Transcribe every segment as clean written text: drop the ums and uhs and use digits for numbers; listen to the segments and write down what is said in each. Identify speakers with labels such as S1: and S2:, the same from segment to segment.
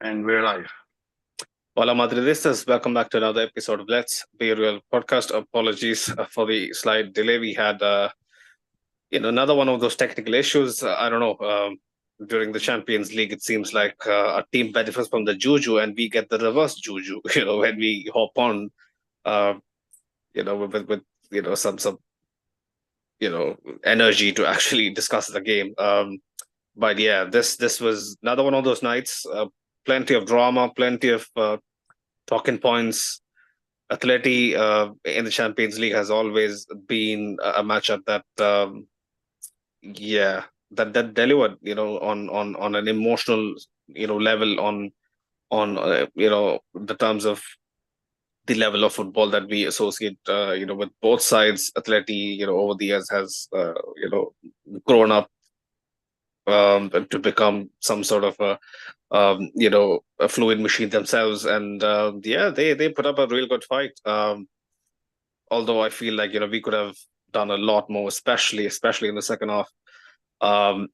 S1: And we're live.
S2: Hola Madridistas, welcome back to another episode of Let's Be Real podcast. Apologies for the slight delay. We had, another one of those technical issues. I don't know. During the Champions League, it seems like a team benefits from the juju, and we get the reverse juju. When we hop on, uh, with some energy to actually discuss the game. But yeah, this was another one of those nights. Plenty of drama, plenty of talking points. Atleti in the Champions League has always been a matchup that, yeah, that delivered, on an emotional, level on the terms of the level of football that we associate, with both sides. Atleti, over the years has, grown up to become some sort of a fluid machine themselves, and yeah, they put up a real good fight. Although I feel like we could have done a lot more, especially in the second half. Um,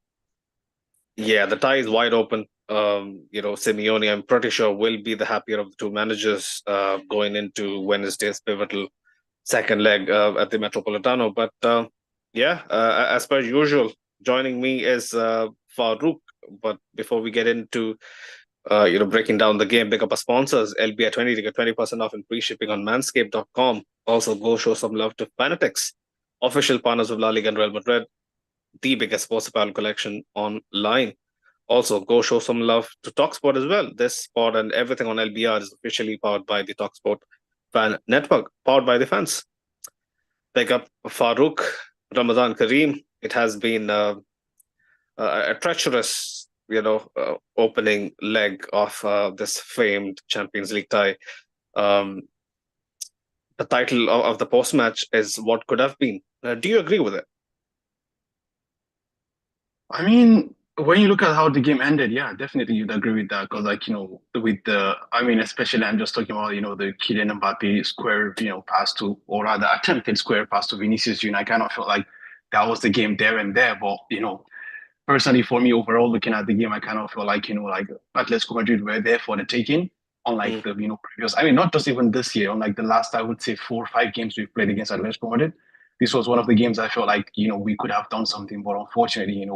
S2: yeah, the tie is wide open. Simeone, I'm pretty sure, will be the happier of the two managers going into Wednesday's pivotal second leg at the Metropolitano. But yeah, as per usual, joining me is Farouk. But before we get into breaking down the game, pick up our sponsors, LBI 20 to get 20% off and free shipping on manscaped.com. Also, go show some love to Fanatics, official partners of La Liga and Real Madrid, the biggest sports apparel collection online. Also, go show some love to Talksport as well. This sport and everything on LBR is officially powered by the Talksport Fan Network, powered by the fans. Pick up Farouk, Ramadan Kareem. It has been a treacherous, opening leg of this famed Champions League tie. Um, the title of the post match is what could have been. Do you agree with it?
S1: I mean, when you look at how the game ended, yeah, definitely you'd agree with that. Because, with especially I'm just talking about, the Kylian Mbappe square, pass to, or rather attempted square pass to Vinicius Junior. I kind of felt like that was the game there and there. But, personally for me, overall, looking at the game, I kind of feel like, like Atletico Madrid were there for the taking. Unlike
S2: Mm,
S1: the, previous, not just even this year, unlike the last, I would say 4 or 5 games we've played against Atletico Madrid. This was one of the games I felt like, we could have done something, but unfortunately,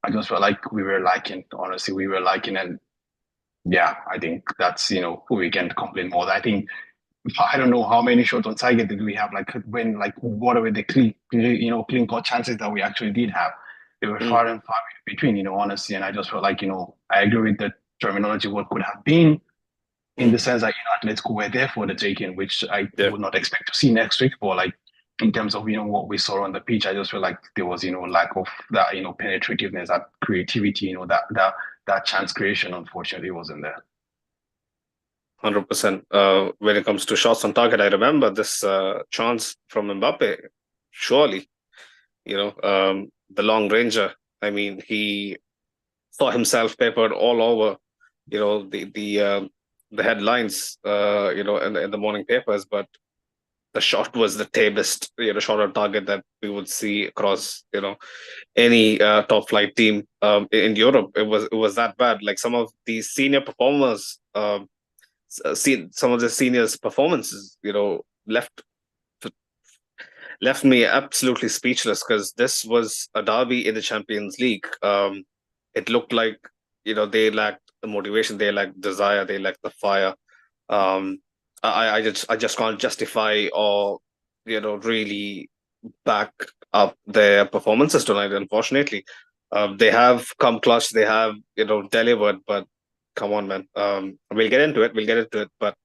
S1: I just felt like we were lacking. Honestly, we were lacking, and yeah, I think that's we can't complain more. I think I don't know how many shots on target did we have. Like when whatever the clean cut chances that we actually did have, they were
S2: mm,
S1: far and far between. Honestly, and I just felt like I agree with the terminology. What could have been in
S2: mm.
S1: the sense that Atletico were there for the taking, which I
S2: Yeah,
S1: would not expect to see next week. But like in terms of what we saw on the pitch, I just feel like there was lack of that penetrativeness, that creativity, that chance creation. Unfortunately, wasn't there.
S2: 100%. When it comes to shots on target, I remember this chance from Mbappe. Surely, the long ranger. I mean, he saw himself papered all over, the headlines, in the morning papers. But the shot was the tamest, shot on target that we would see across, any top flight team in Europe. It was that bad. Like some of these senior performers, seen some of the seniors' performances, left me absolutely speechless because this was a derby in the Champions League. It looked like they lacked the motivation, they lacked desire, they lacked the fire. Um, I just can't justify or really back up their performances tonight. Unfortunately, they have come clutch, they have delivered, but come on, man. We'll get into it. We'll get into it, but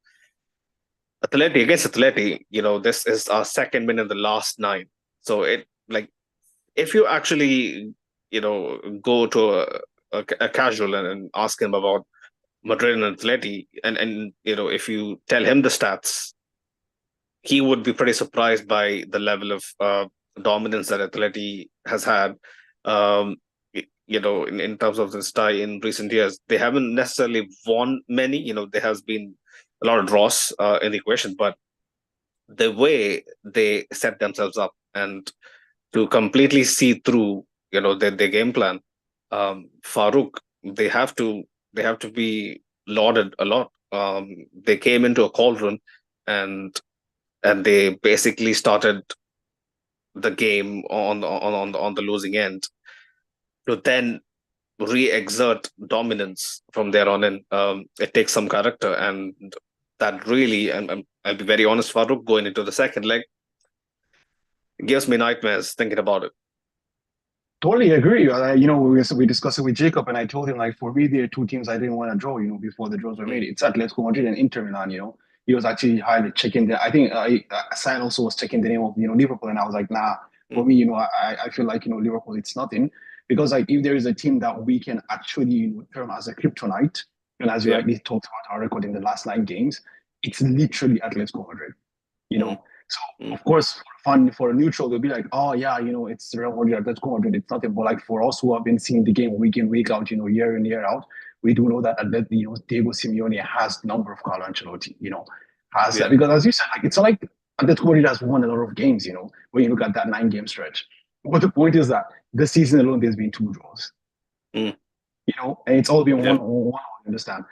S2: Atleti against Atleti, this is our second win in the last nine. So it like if you actually go to a casual and ask him about Madrid and Atleti, and if you tell him the stats, he would be pretty surprised by the level of dominance that Atleti has had. Um, in terms of this tie in recent years, they haven't necessarily won many. There has been a lot of draws in the equation, but the way they set themselves up and to completely see through their game plan, Farouk, they have to be lauded a lot. They came into a cauldron and they basically started the game on the losing end to then re-exert dominance from there on in. It takes some character, and that really, and I'll be very honest, Farouk, going into the second leg, gives me nightmares thinking about it.
S1: Totally agree. We discussed it with Jacob, and I told him like for me, there are two teams I didn't want to draw. Before the draws were made, it's Atletico Madrid and Inter Milan. He was actually highly checking the. I think San also was checking the name of Liverpool, and I was like, nah. For me, I feel like Liverpool, it's nothing because like if there is a team that we can actually term as a kryptonite, and as you
S2: Yeah.
S1: rightly talked about our record in the last 9 games, it's literally Atletico Madrid. So of course, for fun, for a neutral, they'll be like, oh yeah, it's Real Madrid, let's go Madrid. It's nothing. But like for us who have been seeing the game week in, week out, year in, year out, we do know that Diego Simeone has number of Carlo Ancelotti, has that. Because as you said, like it's not like Atletico Madrid has won a lot of games, when you look at that 9-game stretch. But the point is that this season alone, there's been 2 draws. And it's all been one, understand.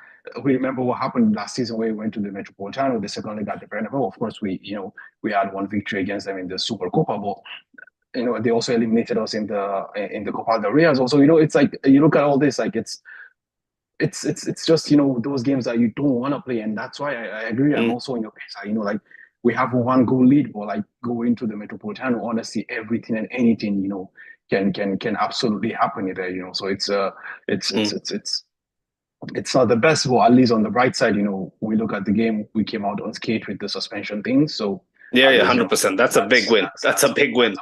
S1: We remember what happened last season where we went to the Metropolitano, the second leg at the Bernabeu. Of course, we had one victory against them in the Super Copa, but they also eliminated us in the Copa del Rey. Also, it's like you look at all this, like it's just those games that you don't want to play, and that's why I agree. I'm also in your case. Like we have a 1-goal lead, but like go into the Metropolitano, honestly, everything and anything can absolutely happen there. So it's not the best, but at least on the bright side, we look at the game, we came out unscathed with the suspension thing. So
S2: yeah, 100%. That's a big win. That's a big win.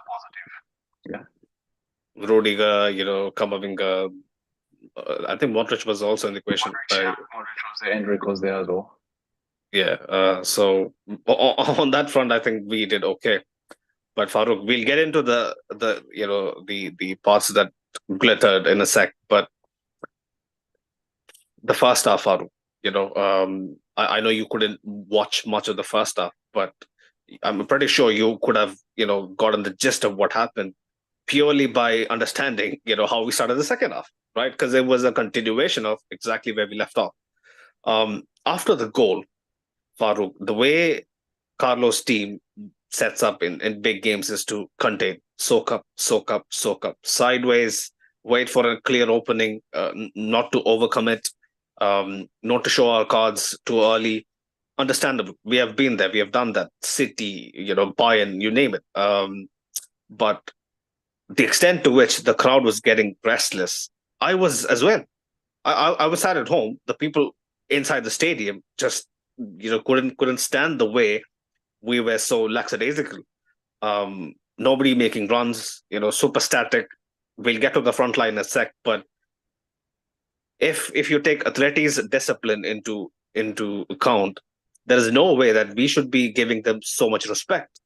S1: Yeah.
S2: Rudiger, Kamavinga. I think Modric was also in the equation.
S1: Modric was there, Endrick was there as well.
S2: Yeah. So on that front, I think we did okay. But Farouk, we'll get into the parts that glittered in a sec. But the first half, Farouk, I know you couldn't watch much of the first half, but I'm pretty sure you could have, gotten the gist of what happened purely by understanding, how we started the second half, right? Because it was a continuation of exactly where we left off. After the goal, Farouk, the way Carlos' team sets up in big games is to contain, soak up, sideways, wait for a clear opening, not to overcommit, not to show our cards too early. Understandable. We have been there. We have done that. City, Bayern, you name it. But the extent to which the crowd was getting restless, I was as well. I was sat at home. The people inside the stadium just couldn't stand the way we were so lackadaisical. Nobody making runs, super static. We'll get to the front line in a sec, but if you take Atleti's discipline into account, there is no way that we should be giving them so much respect.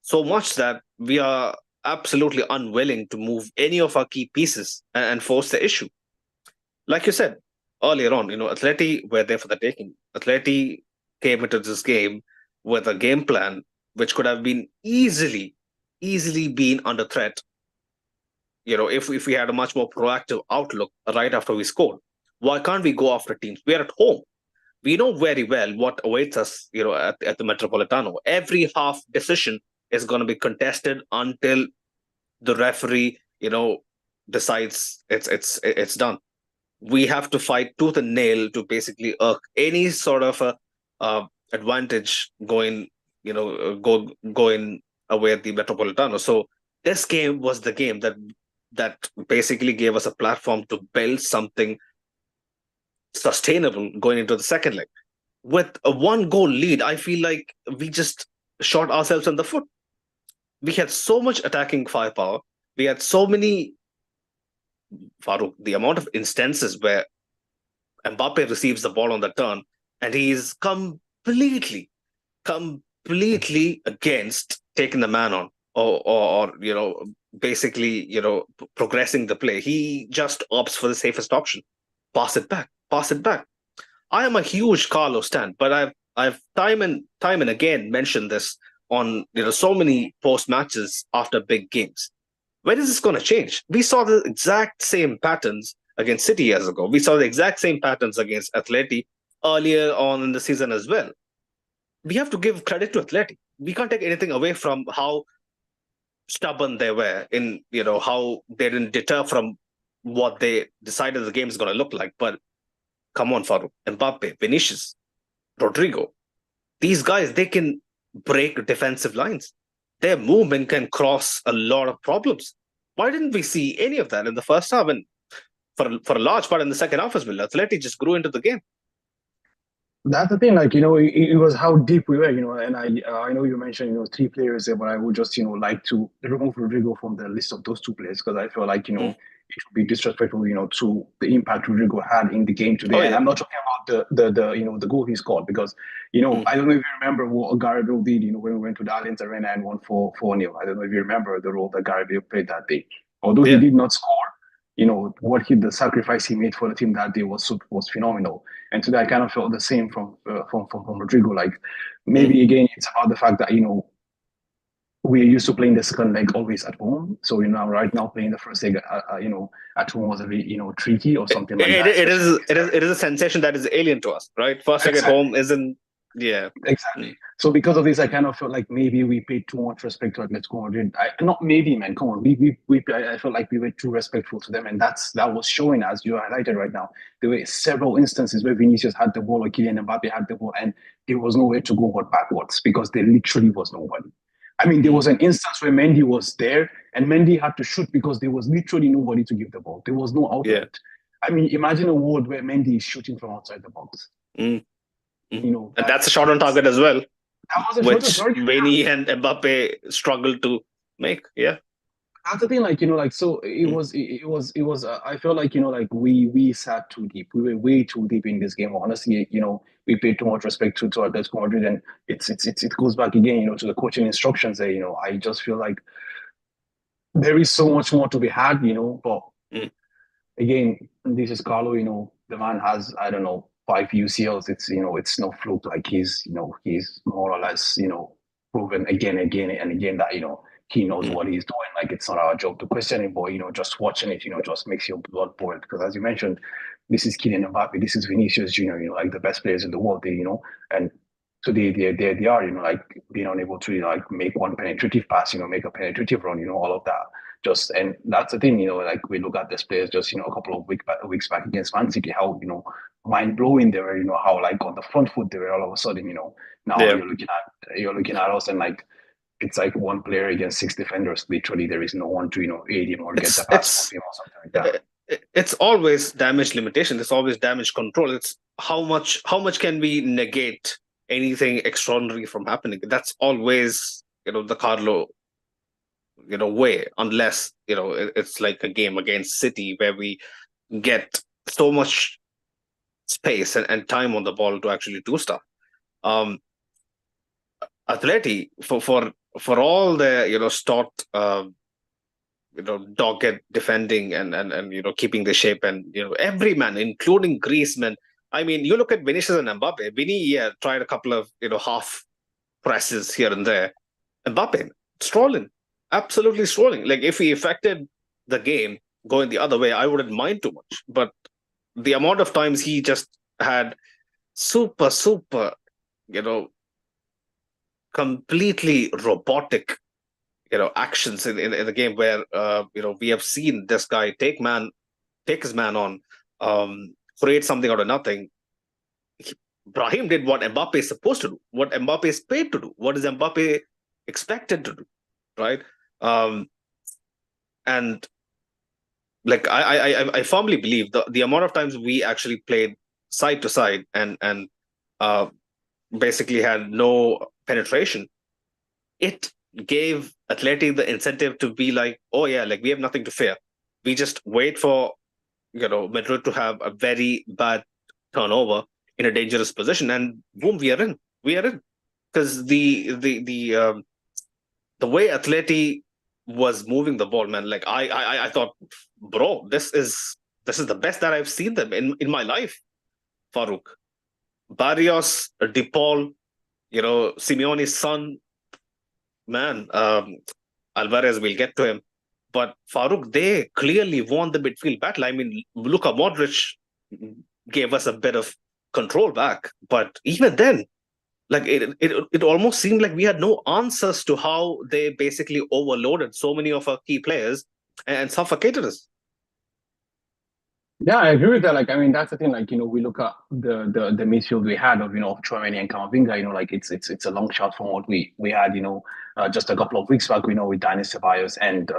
S2: So much that we are absolutely unwilling to move any of our key pieces and force the issue. Like you said earlier on, Atleti were there for the taking. Atleti came into this game with a game plan which could have been easily been under threat. If we had a much more proactive outlook right after we scored. Why can't we go after teams? We are at home. We know very well what awaits us, at the Metropolitano. Every half decision is going to be contested until the referee, decides it's done. We have to fight tooth and nail to basically irk any sort of a advantage going away at the Metropolitano. So this game was the game that basically gave us a platform to build something sustainable going into the second leg. With a 1-goal lead, I feel like we just shot ourselves in the foot. We had so much attacking firepower. We had so many, Farouk, the amount of instances where Mbappe receives the ball on the turn and he's completely against taking the man on or basically progressing the play. He just opts for the safest option. Pass it back. I am a huge Carlos stan, but I've time and again mentioned this on so many post matches after big games. When is this going to change? We saw the exact same patterns against City years ago. We saw the exact same patterns against Atleti earlier on in the season as well. We have to give credit to Atleti. We can't take anything away from how stubborn they were in, how they didn't deter from what they decided the game is going to look like. But come on, Farouk, Mbappe, Vinicius, Rodrigo, these guys, they can break defensive lines. Their movement can cross a lot of problems. Why didn't we see any of that in the first half? And for a large part in the second half as well, Atleti just grew into the game.
S1: That's the thing, like, it was how deep we were, and I know you mentioned, three players there, but I would just, like to remove Rodrigo from the list of those two players because I feel like,
S2: Mm.
S1: it would be disrespectful, to the impact Rodrigo had in the game today.
S2: Oh,
S1: And
S2: yeah.
S1: I'm not talking about the goal he scored because, I don't know if you remember what Garibay did, when we went to the Allianz Arena and won 4-0. I don't know if you remember the role that Garibay played that day. Although he
S2: Yeah.
S1: did not score, the sacrifice he made for the team that day was phenomenal. And today I kind of felt the same from Rodrigo. Like maybe again it's about the fact that we're used to playing the second leg always at home. So right now playing the first leg at home was a bit tricky or something like
S2: It,
S1: that.
S2: it
S1: Especially
S2: is it is a sensation that is alien to us, right? First leg at
S1: exactly.
S2: home isn't. Yeah.
S1: Exactly. So because of this, I kind of felt like maybe we paid too much respect to Atletico Madrid. Not maybe, man. Come on, I felt like we were too respectful to them, and that was showing as you highlighted right now. There were several instances where Vinicius had the ball or Kylian Mbappe had the ball, and there was nowhere to go but backwards because there literally was nobody. I mean, there was an instance where Mendy was there, and Mendy had to shoot because there was literally nobody to give the ball. There was no outlet.
S2: Yeah.
S1: I mean, imagine a world where Mendy is shooting from outside the box.
S2: Mm. And that's a
S1: That's
S2: shot on target as well,
S1: that was a shot on
S2: which
S1: target.
S2: Vini and Mbappe struggled to make. Yeah.
S1: That's the thing, so it was. I felt like like we sat too deep. We were way too deep in this game. Honestly, we paid too much respect to Atletico Madrid, and it goes back again, to the coaching instructions. There, I just feel like there is so much more to be had, but
S2: Mm.
S1: again, this is Carlo. The man has I don't know 5 UCLs. It's no fluke. Like he's more or less proven again and again that he knows
S2: Mm.
S1: what he's doing. Like it's not our job to question him, but just watching it, just makes your blood boil because as you mentioned, this is Kylian Mbappe, this is Vinicius Junior. Like the best players in the world. And today they are like being unable to like make one penetrative pass, make a penetrative run, all of that just and that's the thing, like we look at this players just a couple of weeks back against Man City, how mind blowing they were, how like on the front foot they were all of a sudden, now
S2: Yeah.
S1: you're looking at us and like it's like one player against six defenders. Literally, there is no one to aid him or get the
S2: It's
S1: pass off
S2: it's
S1: him or something like that.
S2: it's always damage limitation. It's always damage control. It's how much can we negate anything extraordinary from happening? That's always the Carlo way, unless it's like a game against City where we get so much space and time on the ball to actually do stuff. um Atleti, for all the stout dogged defending and keeping the shape, and every man including Griezmann. I mean, you look at Vinicius and Mbappe. Vini, tried a couple of half presses here and there. Mbappe strolling, absolutely strolling. Like if he affected the game going the other way, I wouldn't mind too much. But the amount of times he just had super, you know, completely robotic, actions in the game where we have seen this guy take his man on, create something out of nothing. Brahim did what Mbappe is supposed to do, what Mbappe is paid to do, what is Mbappe expected to do, right? And like I firmly believe the amount of times we actually played side to side and uh, basically had no penetration, it gave Atleti the incentive to be like, oh yeah, like we have nothing to fear. We just wait for Madrid to have a very bad turnover in a dangerous position, and boom, we are in. We are in because the way Atleti was moving the ball, man. Like I thought, bro, this is the best that I've seen them in my life. Farouk, Barrios, DePaul, Simeone's son, man. Alvarez, we'll get to him. But Farouk, they clearly won the midfield battle. I mean, Luka Modric gave us a bit of control back. But even then, like it almost seemed like we had no answers to how they basically overloaded so many of our key players and suffocated us.
S1: Yeah, I agree with that. Like, I mean, that's the thing. Like, we look at the midfield we had of of Chouameni and Camavinga. Like it's a long shot from what we had. Just a couple of weeks back. With Dani Ceballos and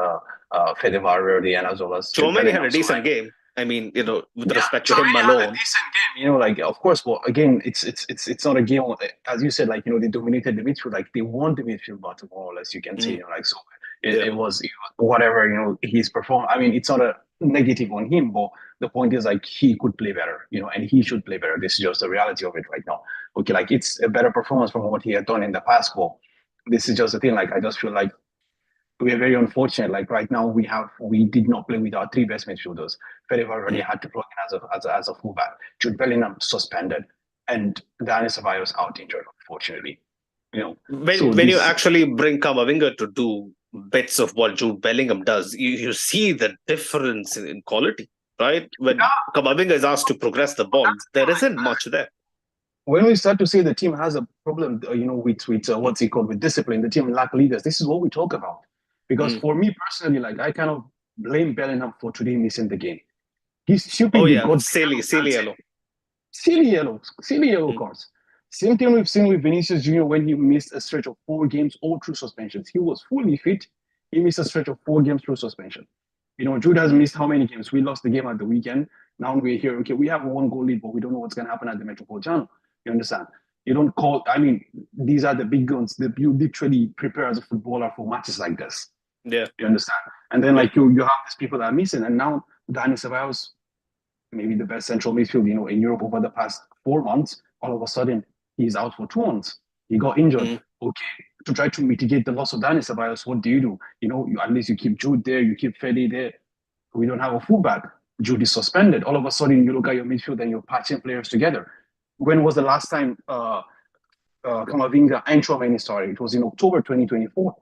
S1: Fede Valverde, and as well as Jude
S2: Chouameni had
S1: Bellingham.
S2: a decent game. I mean, with
S1: Yeah,
S2: respect to him
S1: Chouameni had a
S2: alone.
S1: decent game. Like, of course, but again, it's not a game. As you said, like they dominated the midfield. Like they won the midfield battle more or less. You can say, like so. It was whatever he's performed. I mean, it's not a negative on him, but the point is like he could play better, and he should play better. This is just the reality of it right now. Okay, like it's a better performance from what he had done in the past, but this is just the thing. Like I just feel like we're very unfortunate. Like right now, we did not play with our three best midfielders. Fede already had to plug in as a fullback. Jude Bellingham suspended, and Dani Ceballos out injured, unfortunately.
S2: When you actually bring Camavinga to do bits of what Jude Bellingham does, you see the difference in quality, right? When Camavinga is asked to progress the ball, there isn't much there.
S1: When we start to say the team has a problem, with what's it called, with discipline, the team lack leaders. This is what we talk about. Because for me personally, like I kind of blame Bellingham for today missing the game. He's stupidly got
S2: silly yellow.
S1: Silly yellow cards. Same thing we've seen with Vinicius Jr. when he missed a stretch of 4 games all through suspensions. He was fully fit. He missed a stretch of 4 games through suspension. Jude has missed how many games? We lost the game at the weekend. Now we're here. Okay, we have a 1-goal lead, but we don't know what's going to happen at the Metropolitano. You understand? You don't call. I mean, these are the big guns. You literally prepare as a footballer for matches like this.
S2: Yeah,
S1: you understand. And then like you have these people that are missing, and now Dani Ceballos, maybe the best central midfield in Europe over the past 4 months. All of a sudden, he's out for 2 months. He got injured. Okay, to try to mitigate the loss of Dani Ceballos, what do? At least you keep Jude there, you keep Fede there. We don't have a fullback. Jude is suspended. All of a sudden, you look at your midfield and you're patching players together. When was the last time Camavinga and Chouameni started? It was in October 2024.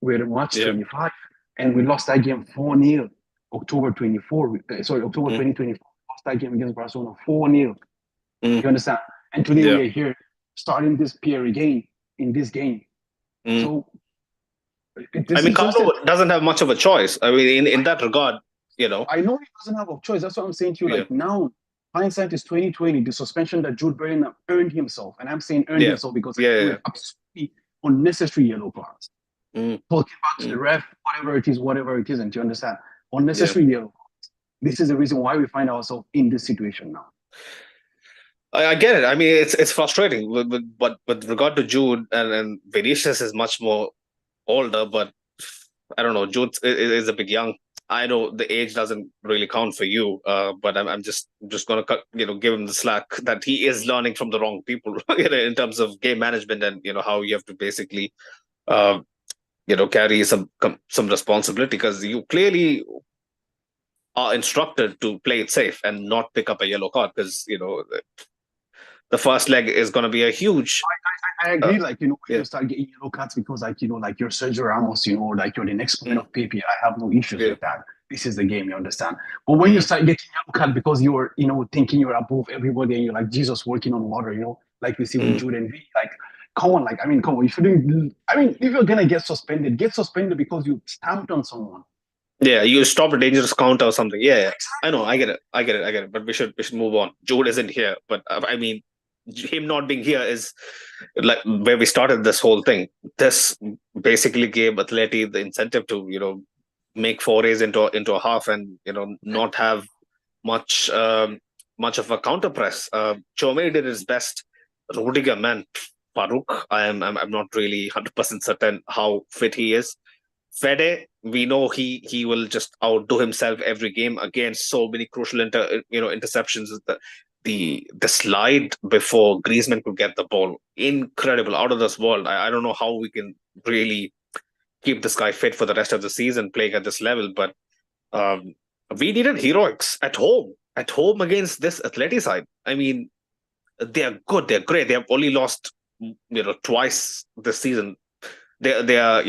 S1: We're in March 25, and we lost that game 4-0. October 2024. Lost that game against Barcelona 4-0. You understand? And today we're here starting this pair again in this game. So
S2: Carlo doesn't have much of a choice. I mean, in that regard,
S1: I know he doesn't have a choice. That's what I'm saying to you. Like now, hindsight is 2020. The suspension that Jude Bellingham earned himself, and I'm saying earned himself because absolutely unnecessary yellow cards. Talking back to the ref, whatever it is, and do you understand? Unnecessary yellow cards. This is the reason why we find ourselves in this situation now.
S2: I get it. I mean, it's frustrating. But with regard to Jude and Vinicius is much more older, but I don't know. Jude is a bit young. I know the age doesn't really count for you, but I'm just gonna give him the slack that he is learning from the wrong people in terms of game management and how you have to basically carry some responsibility, because you clearly are instructed to play it safe and not pick up a yellow card, because the first leg is going to be a huge.
S1: I agree. You start getting yellow cards because like you're Sergio Ramos, like you're the next point of Pepe. I have no issues with that. This is the game, you understand. But when you start getting yellow card because you're thinking you're above everybody and you're like Jesus working on water, like we see with Jude and V, like. Come on, come on. If you're gonna get suspended because you stamped on someone.
S2: Yeah, you stopped a dangerous counter or something. Yeah. I know, I get it. But we should move on. Jude isn't here, but I mean, him not being here is like where we started this whole thing. This basically gave Atleti the incentive to make forays into a half and not have much of a counter press. Chouameni did his best. Rudiger, man. Farouk, I'm not really 100% certain how fit he is. Fede, we know he will just outdo himself every game against so many crucial interceptions. The slide before Griezmann could get the ball, incredible, out of this world. I don't know how we can really keep this guy fit for the rest of the season playing at this level, but we needed heroics at home against this Atleti side. I mean, they are good, they're great. They have only lost twice this season. They are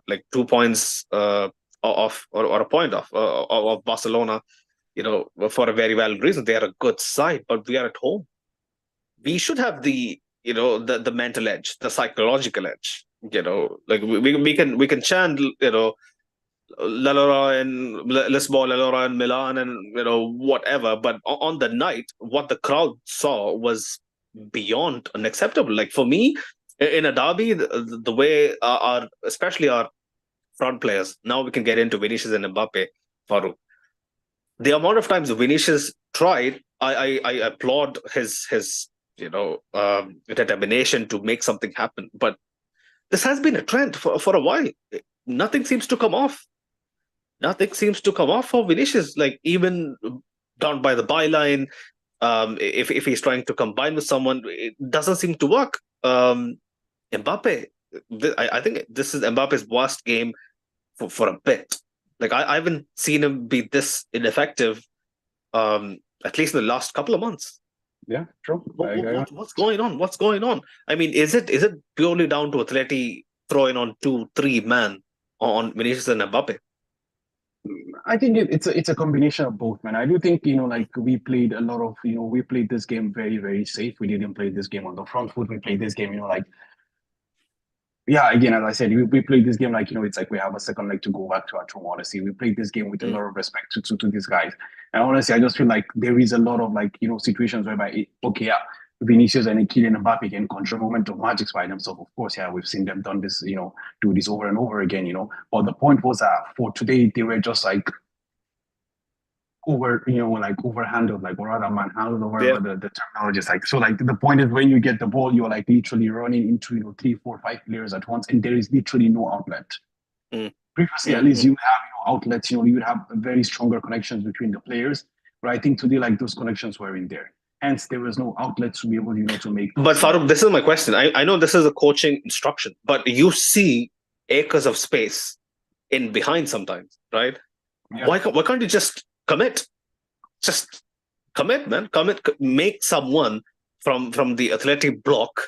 S2: like 2 points off or a point off of Barcelona. for a very valid reason. They are a good side, but we are at home. We should have the mental edge, the psychological edge. Like we can chant, Lalora and Lisbon, Lalora and Milan, and whatever. But on the night, what the crowd saw was beyond unacceptable. Like for me, in a derby, the way especially our front players. Now we can get into Vinicius and Mbappe, Farouk. The amount of times Vinicius tried, I applaud his determination to make something happen. But this has been a trend for a while. Nothing seems to come off. Nothing seems to come off for Vinicius. Like even down by the byline, if he's trying to combine with someone, it doesn't seem to work. Mbappe, I think this is Mbappe's worst game for a bit. Like I haven't seen him be this ineffective, at least in the last couple of months.
S1: Yeah, true.
S2: What's going on? What's going on? I mean, is it purely down to Atleti throwing on 2-3 man on Vinicius and Mbappe?
S1: I think it's a combination of both, man. I do think, like we played a lot of, we played this game very, very safe. We didn't play this game on the front foot. We played this game, like, yeah, again, as I said, we played this game like, it's like we have a second leg to go back to our true honesty. We played this game with a lot of respect to these guys. And honestly, I just feel like there is a lot of like, situations whereby, okay, yeah, Vinicius and Kylian Mbappe can control momentum magics by themselves. Of course, yeah, we've seen them done this, do this over and over again, But the point was that for today, they were just like overhandled, like, or rather manhandled, or whatever the terminology is like. So like the point is when you get the ball, you're like literally running into 3, 4, 5 players at once, and there is literally no outlet. Previously, at least you would have outlets, you would have very stronger connections between the players. But I think today, like those connections weren't there. Hence, there was no outlet to be able, to make.
S2: But Farooq, this is my question. I know this is a coaching instruction, but you see acres of space in behind sometimes, right? Yeah. Why can't you just commit? Just commit, man. Commit. Make someone from the Athletic block,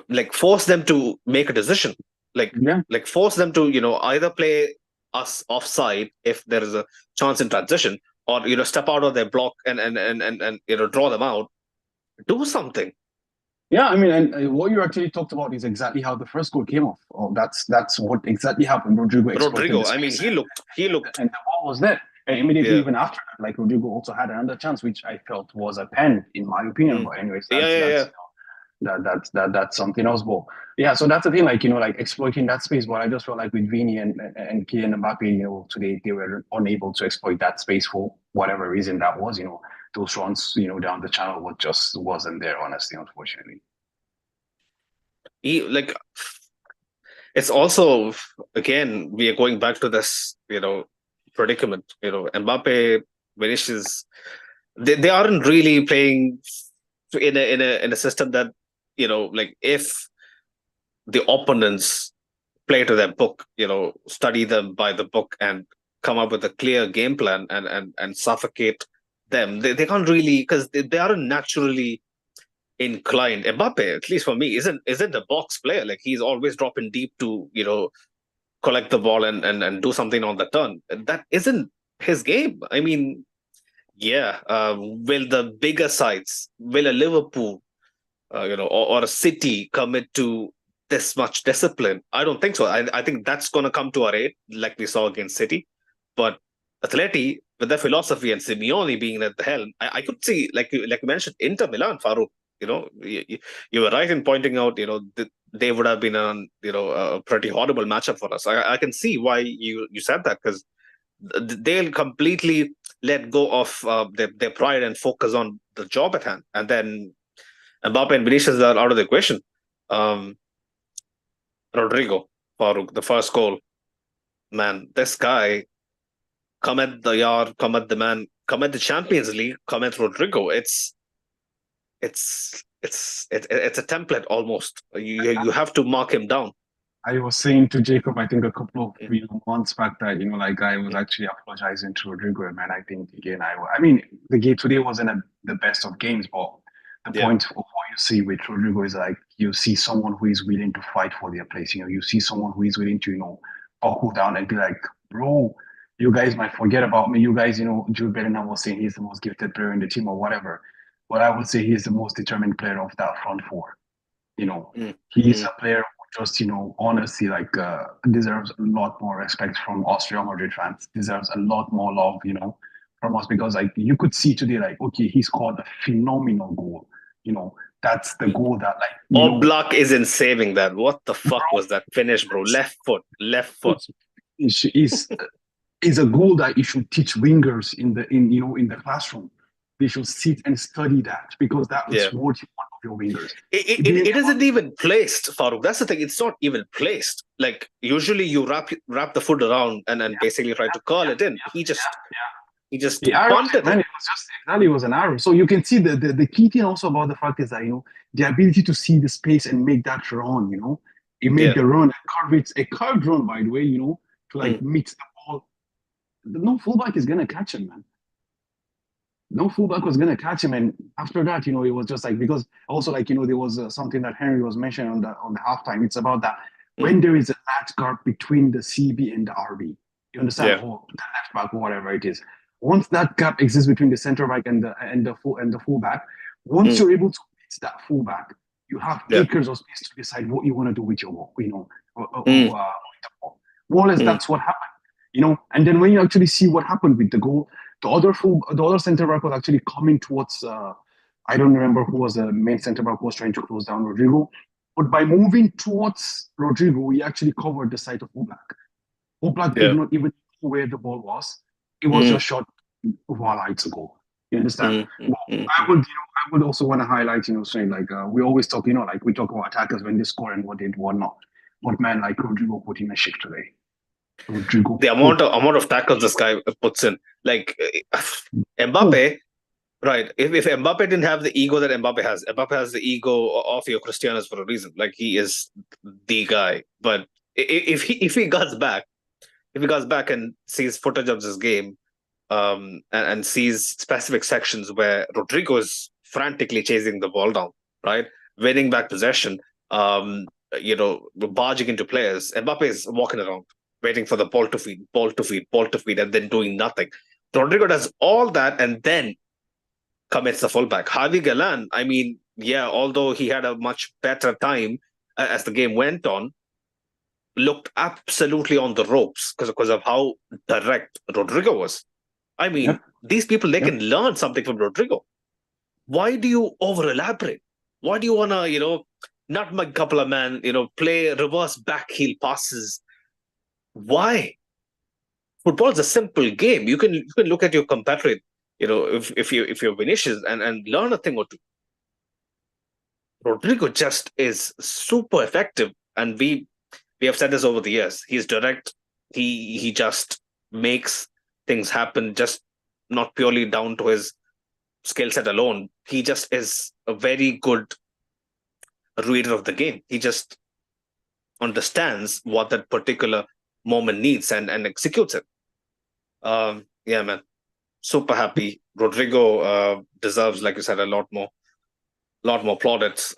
S2: like force them to make a decision. Like force them to either play us offside if there is a chance in transition, or step out of their block and draw them out. Do something.
S1: Yeah, I mean, and what you actually talked about is exactly how the first goal came off. Oh, that's what exactly happened. Rodrigo,
S2: I mean, he looked,
S1: and the ball was there. And immediately, even after that, like Rodrigo also had another chance, which I felt was a pen, in my opinion. But anyways, that's something else. But yeah, so that's the thing, like like exploiting that space. But I just felt like with Vini and Kylian Mbappe, today they were unable to exploit that space for whatever reason that was. Those runs, down the channel wasn't there, honestly, unfortunately.
S2: It's also, again, we are going back to this, predicament. Mbappe, Vinicius, they aren't really playing in a system that, like if the opponents play to their book, study them by the book and come up with a clear game plan and suffocate them. They can't really, because they aren't naturally inclined. Mbappe, at least for me, isn't a box player. Like he's always dropping deep to collect the ball and do something on the turn. That isn't his game. I mean, yeah, will the bigger sides, will a Liverpool, or a City commit to this much discipline? I don't think so. I think that's going to come to our aid, like we saw against City. But Atleti, with their philosophy and Simeone being at the helm, I could see, like you mentioned, Inter Milan, Farouk. You were right in pointing out, they would have been a pretty horrible matchup for us. I can see why you said that, because they'll completely let go of their pride and focus on the job at hand. And then Mbappe and Vinicius are out of the equation. Rodrigo, Farouk, the first goal. Man, this guy, come at the yard, come at the man, come at the Champions League, come at Rodrigo. It's a template almost. You have to mark him down.
S1: I was saying to Jacob, I think a couple of months back that like I was actually apologizing to Rodrigo, man. I think again, I mean the game today wasn't the best of games, but the point of what you see with Rodrigo is like you see someone who is willing to fight for their place. You see someone who is willing to buckle down and be like, bro, you guys might forget about me. You guys, Jude Bellingham was saying he's the most gifted player in the team or whatever. But I would say he's the most determined player of that front four. You know,
S2: Mm,
S1: he's
S2: mm.
S1: a player who just, honestly, like deserves a lot more respect from us Real Madrid fans. Deserves a lot more love, from us because like you could see today, like okay, he scored a phenomenal goal. You know, that's the goal that like
S2: Oblak isn't saving that. What the fuck
S1: bro,
S2: was that finish, bro? Left foot, left foot.
S1: is is a goal that you should teach wingers in the classroom. They should sit and study that because that is
S2: Yeah.
S1: what you want of your wingers.
S2: It,
S1: It
S2: it,
S1: didn't
S2: it isn't even placed, Farooq. That's the thing. It's not even placed. Like usually you wrap the foot around and
S1: yeah,
S2: basically try to curl it in. He just
S1: yeah.
S2: he just
S1: He arrowed it,
S2: punted
S1: man.
S2: it.
S1: It was just exactly it was an arrow. So you can see the key thing also about the fact is that the ability to see the space and make that run. He made
S2: Yeah.
S1: the run, a curved run by the way. To like
S2: Mm,
S1: meet the ball. No fullback is gonna catch him, man. No fullback was going to catch him. And after that, it was just like because also like there was something that Henry was mentioning on the halftime. It's about that
S2: mm.
S1: when there is a large gap between the CB and the RB, you understand,
S2: Yeah.
S1: or the left back or whatever it is. Once that gap exists between the center back and the fullback, once
S2: Mm,
S1: you're able to beat that fullback, you have
S2: yeah.
S1: acres of space to decide what you want to do with your ball,
S2: Mm,
S1: with the ball. More or less,
S2: mm.
S1: that's what happened. And then when you actually see what happened with the goal, the other center back was actually coming towards. I don't remember who was the main center back who was trying to close down Rodrigo, but by moving towards Rodrigo, he actually covered the side of Oblak. Oblak did
S2: Yeah.
S1: not even know where the ball was. It was
S2: Mm,
S1: just shot voila, it's a goal. You understand?
S2: mm, mm,
S1: Well,
S2: mm,
S1: I
S2: mm.
S1: would, I would also want to highlight, saying like we always talk, like we talk about attackers when they score and what they do or not. But man, like Rodrigo put in a shift today. Rodrigo
S2: The
S1: put
S2: amount of tackles this guy puts in, like Mbappe, right? If Mbappe didn't have the ego that Mbappe has the ego of your Cristianos for a reason. Like he is the guy. But if he goes back and sees footage of this game, and sees specific sections where Rodrigo is frantically chasing the ball down, right, winning back possession, barging into players. Mbappe is walking around, waiting for the ball to feed, ball to feed, ball to feed, and then doing nothing. Rodrigo does all that and then commits the fullback. Javi Galan, I mean, yeah, although he had a much better time as the game went on, looked absolutely on the ropes because of how direct Rodrigo was. I
S1: yep,
S2: mean, these people, they
S1: yep.
S2: can learn something from Rodrigo. Why do you over elaborate? Why do you want to, nutmeg couple of man, play reverse back heel passes? Why? Football is a simple game. You can look at your competitor, if you're Vinicius and learn a thing or two. Rodrigo just is super effective, and we have said this over the years. He's direct. He just makes things happen, just not purely down to his skill set alone. He just is a very good reader of the game. He just understands what that particular moment needs and executes it. Yeah, man. Super happy. Rodrigo deserves, like you said, a lot more plaudits.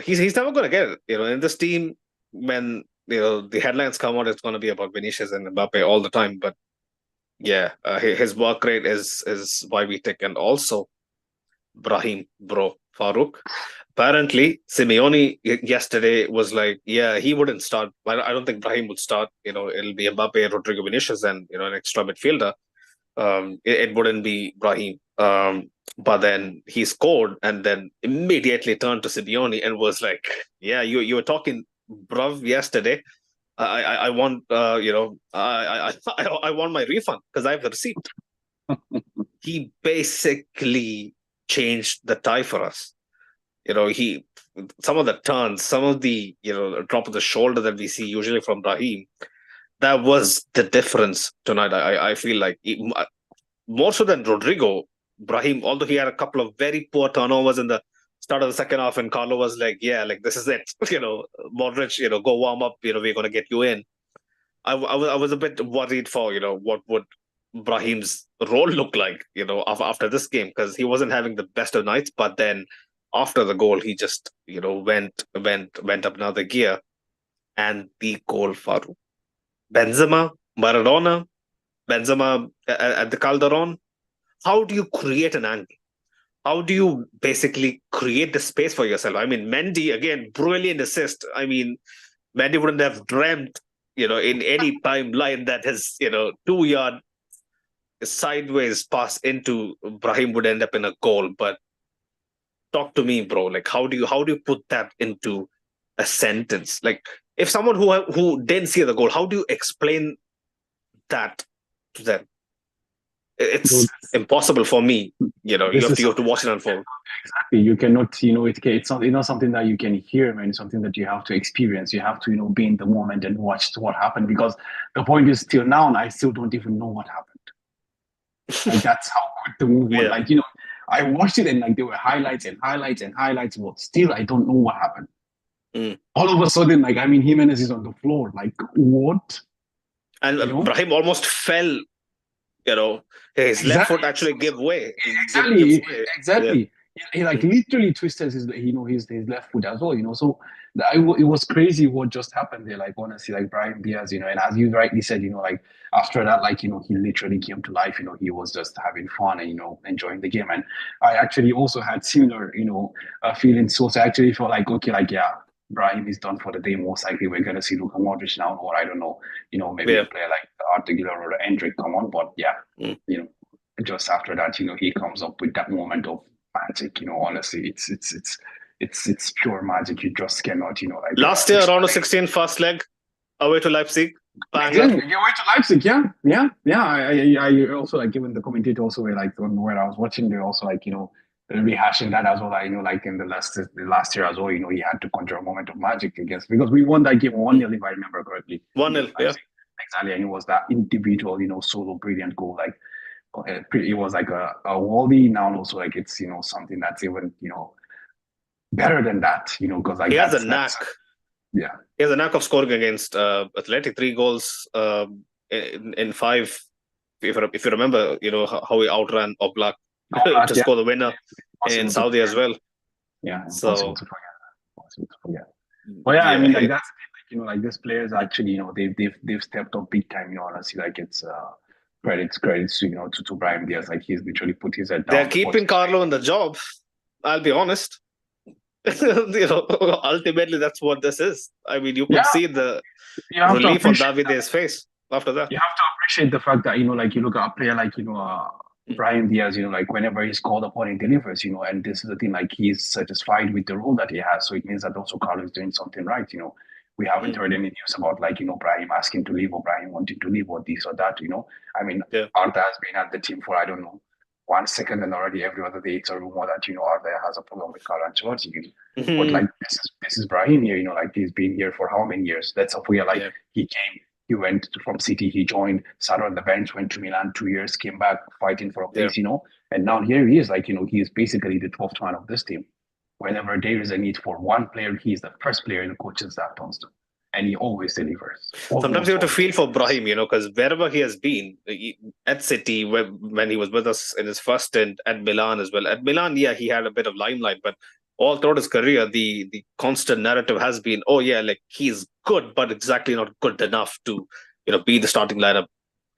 S2: He's never going to get it. In this team, when the headlines come out, it's going to be about Vinicius and Mbappe all the time. But yeah, his work rate is why we take. And also Brahim, bro, Farouk. Apparently, Simeone yesterday was like, yeah, he wouldn't start. I don't think Brahim would start. It'll be Mbappe, Rodrigo Vinicius, and an extra midfielder. It wouldn't be Brahim. But then he scored and then immediately turned to Simeone and was like, "Yeah, you were talking, bruv, yesterday. I want I want my refund because I have the receipt." He basically changed the tie for us. He some of the turns, some of the drop of the shoulder that we see usually from Brahim, that was the difference tonight. I feel like more so than Rodrigo, Brahim, although he had a couple of very poor turnovers in the start of the second half, and Carlo was like, "Yeah, like this is it." Modric, go warm up. We're gonna get you in. I was a bit worried for what would Brahim's role look like after this game because he wasn't having the best of nights. But then after the goal, he just went up another gear, and the goal for Benzema, Maradona. Benzema at the Calderon. How do you create an angle? How do you basically create the space for yourself? I mean, Mendy, again, brilliant assist. I mean, Mendy wouldn't have dreamt, in any timeline that his, 2 yard sideways pass into Brahim would end up in a goal. But talk to me, bro. Like, how do you put that into a sentence? Like, if someone who didn't see the goal, how do you explain that to them?
S1: So
S2: It's impossible for me. You
S1: this
S2: have
S1: is
S2: to
S1: something
S2: watch it unfold.
S1: exactly you cannot, it's not something that you can hear, man. It's something that you have to experience. You have to, be in the moment and watch what happened. Because the point is, till now, I still don't even know what happened. Like that's how good the move was.
S2: Yeah.
S1: Like, I watched it and like there were highlights and highlights and highlights, but still I don't know what happened.
S2: Mm.
S1: All of a sudden, like, I mean, Jimenez is on the floor. Like, what?
S2: And Brahim almost fell. His left
S1: Exactly.
S2: foot actually gave way. Gives
S1: Exactly.
S2: way. Yeah.
S1: Exactly. He like
S2: Mm.
S1: literally twisted his left foot as well. So it was crazy what just happened there. Like, honestly, like Brian Diaz, and as you rightly said, like after that, like, he literally came to life. He was just having fun and enjoying the game. And I actually also had similar feelings. So I actually felt like, okay, like, yeah, Brahim is done for the day. Most likely we're gonna see Luka Modric now, or I don't know, maybe a
S2: Yeah.
S1: player like Artigula or Endrick come on. But yeah,
S2: Mm.
S1: just after that, he comes up with that moment of magic. Honestly, it's pure magic. You just cannot,
S2: Last year, round of 16, first leg, away to Leipzig. Banger.
S1: Exactly. You went to Leipzig, yeah, yeah, yeah. I also like given the commentator also where like when I was watching, they're also like rehashing that as well. I like in the last year as well. He had to conjure a moment of magic against because we won that game 1-0 if I remember correctly.
S2: 1-0. Yeah.
S1: Exactly, and it was that individual solo brilliant goal. Like it was like a Wally. Now also like it's something that's even better than that. Because like
S2: He has a
S1: that's
S2: knack.
S1: yeah.
S2: He has a knack of scoring against Atleti. 3 goals in 5. If you remember, how he outran Oblak to
S1: Yeah,
S2: score the winner in
S1: possible to
S2: Saudi as well.
S1: yeah, impossible
S2: So
S1: to forget. Impossible to forget. But yeah, I
S2: yeah,
S1: mean, like that's the thing, like these players actually, they've stepped up big time. Honestly, like it's credits to Brian Diaz. Like he's literally put his head
S2: they're
S1: down, put
S2: keeping Carlo in the job. I'll be honest. Ultimately, that's what this is. I mean, you
S1: yeah.
S2: could see the
S1: You have to
S2: relief on
S1: appreciate
S2: Davide's face after that.
S1: you have to appreciate the fact that like you look at a player like
S2: Mm.
S1: Brian Diaz, like whenever he's called upon, he delivers, and this is the thing, like he's satisfied with the role that he has. So it means that also Carlo is doing something right. We haven't
S2: Mm.
S1: heard any news about like Brahim asking to leave or Brahim wanting to leave or this or that. I mean,
S2: Yeah.
S1: Arda has been at the team for I don't know 1 second, and already every other day it's a rumor that Arda has a problem with Carlo Ancelotti. But like this is Brahim here. Like he's been here for how many years? That's up where like he came. He went from City, he joined, sat on the bench, went to Milan 2 years, came back fighting for a place, and now here he is, like, he is basically the 12th man of this team. Whenever there is a need for one player, he's the first player in the coaching staff turns to. And he always delivers.
S2: Sometimes you have to feel for
S1: Delivers.
S2: Brahim, because wherever he has been, at City, when he was with us in his first stint, at Milan as well. At Milan, yeah, he had a bit of limelight, but all throughout his career, the constant narrative has been, oh yeah, like he's good, but exactly not good enough to, be the starting lineup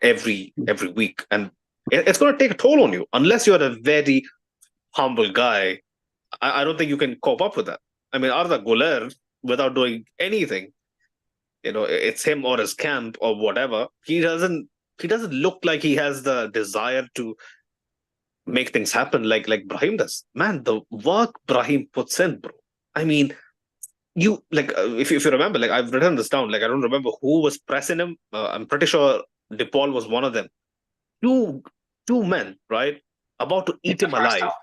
S2: every week. And it's going to take a toll on you unless you're a very humble guy. I don't think you can cope up with that. I mean, Arda Güler, without doing anything, it's him or his camp or whatever. He doesn't look like he has the desire to make things happen like Brahim does. Man, the work Brahim puts in, bro. I mean, you like if you remember, like I've written this down. Like I don't remember who was pressing him. I'm pretty sure DePaul was one of them. Two men, right, about to
S1: In
S2: eat
S1: the
S2: him
S1: first
S2: alive.
S1: half.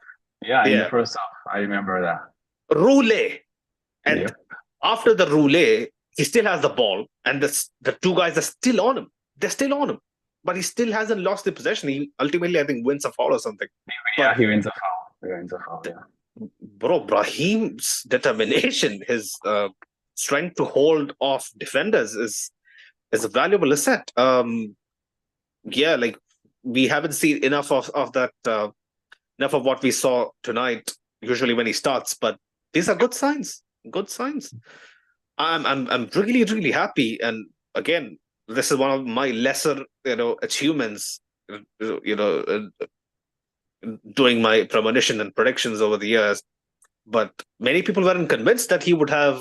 S1: Yeah, in the
S2: Yeah,
S1: first half. I remember that.
S2: roulette. And
S1: Yep.
S2: after the roulette, he still has the ball, and the 2 guys are still on him. They're still on him, but he still hasn't lost the possession. He ultimately, I think, wins a foul or something.
S1: Yeah,
S2: But
S1: he wins a foul. He wins a foul, yeah.
S2: bro, Brahim's determination, his strength to hold off defenders is a valuable asset. Yeah, like we haven't seen enough of that, enough of what we saw tonight. Usually when he starts, but these are good signs. Good signs. I'm really really happy. And again, this is one of my lesser, achievements, you know, doing my premonition and predictions over the years. But many people weren't convinced that he would have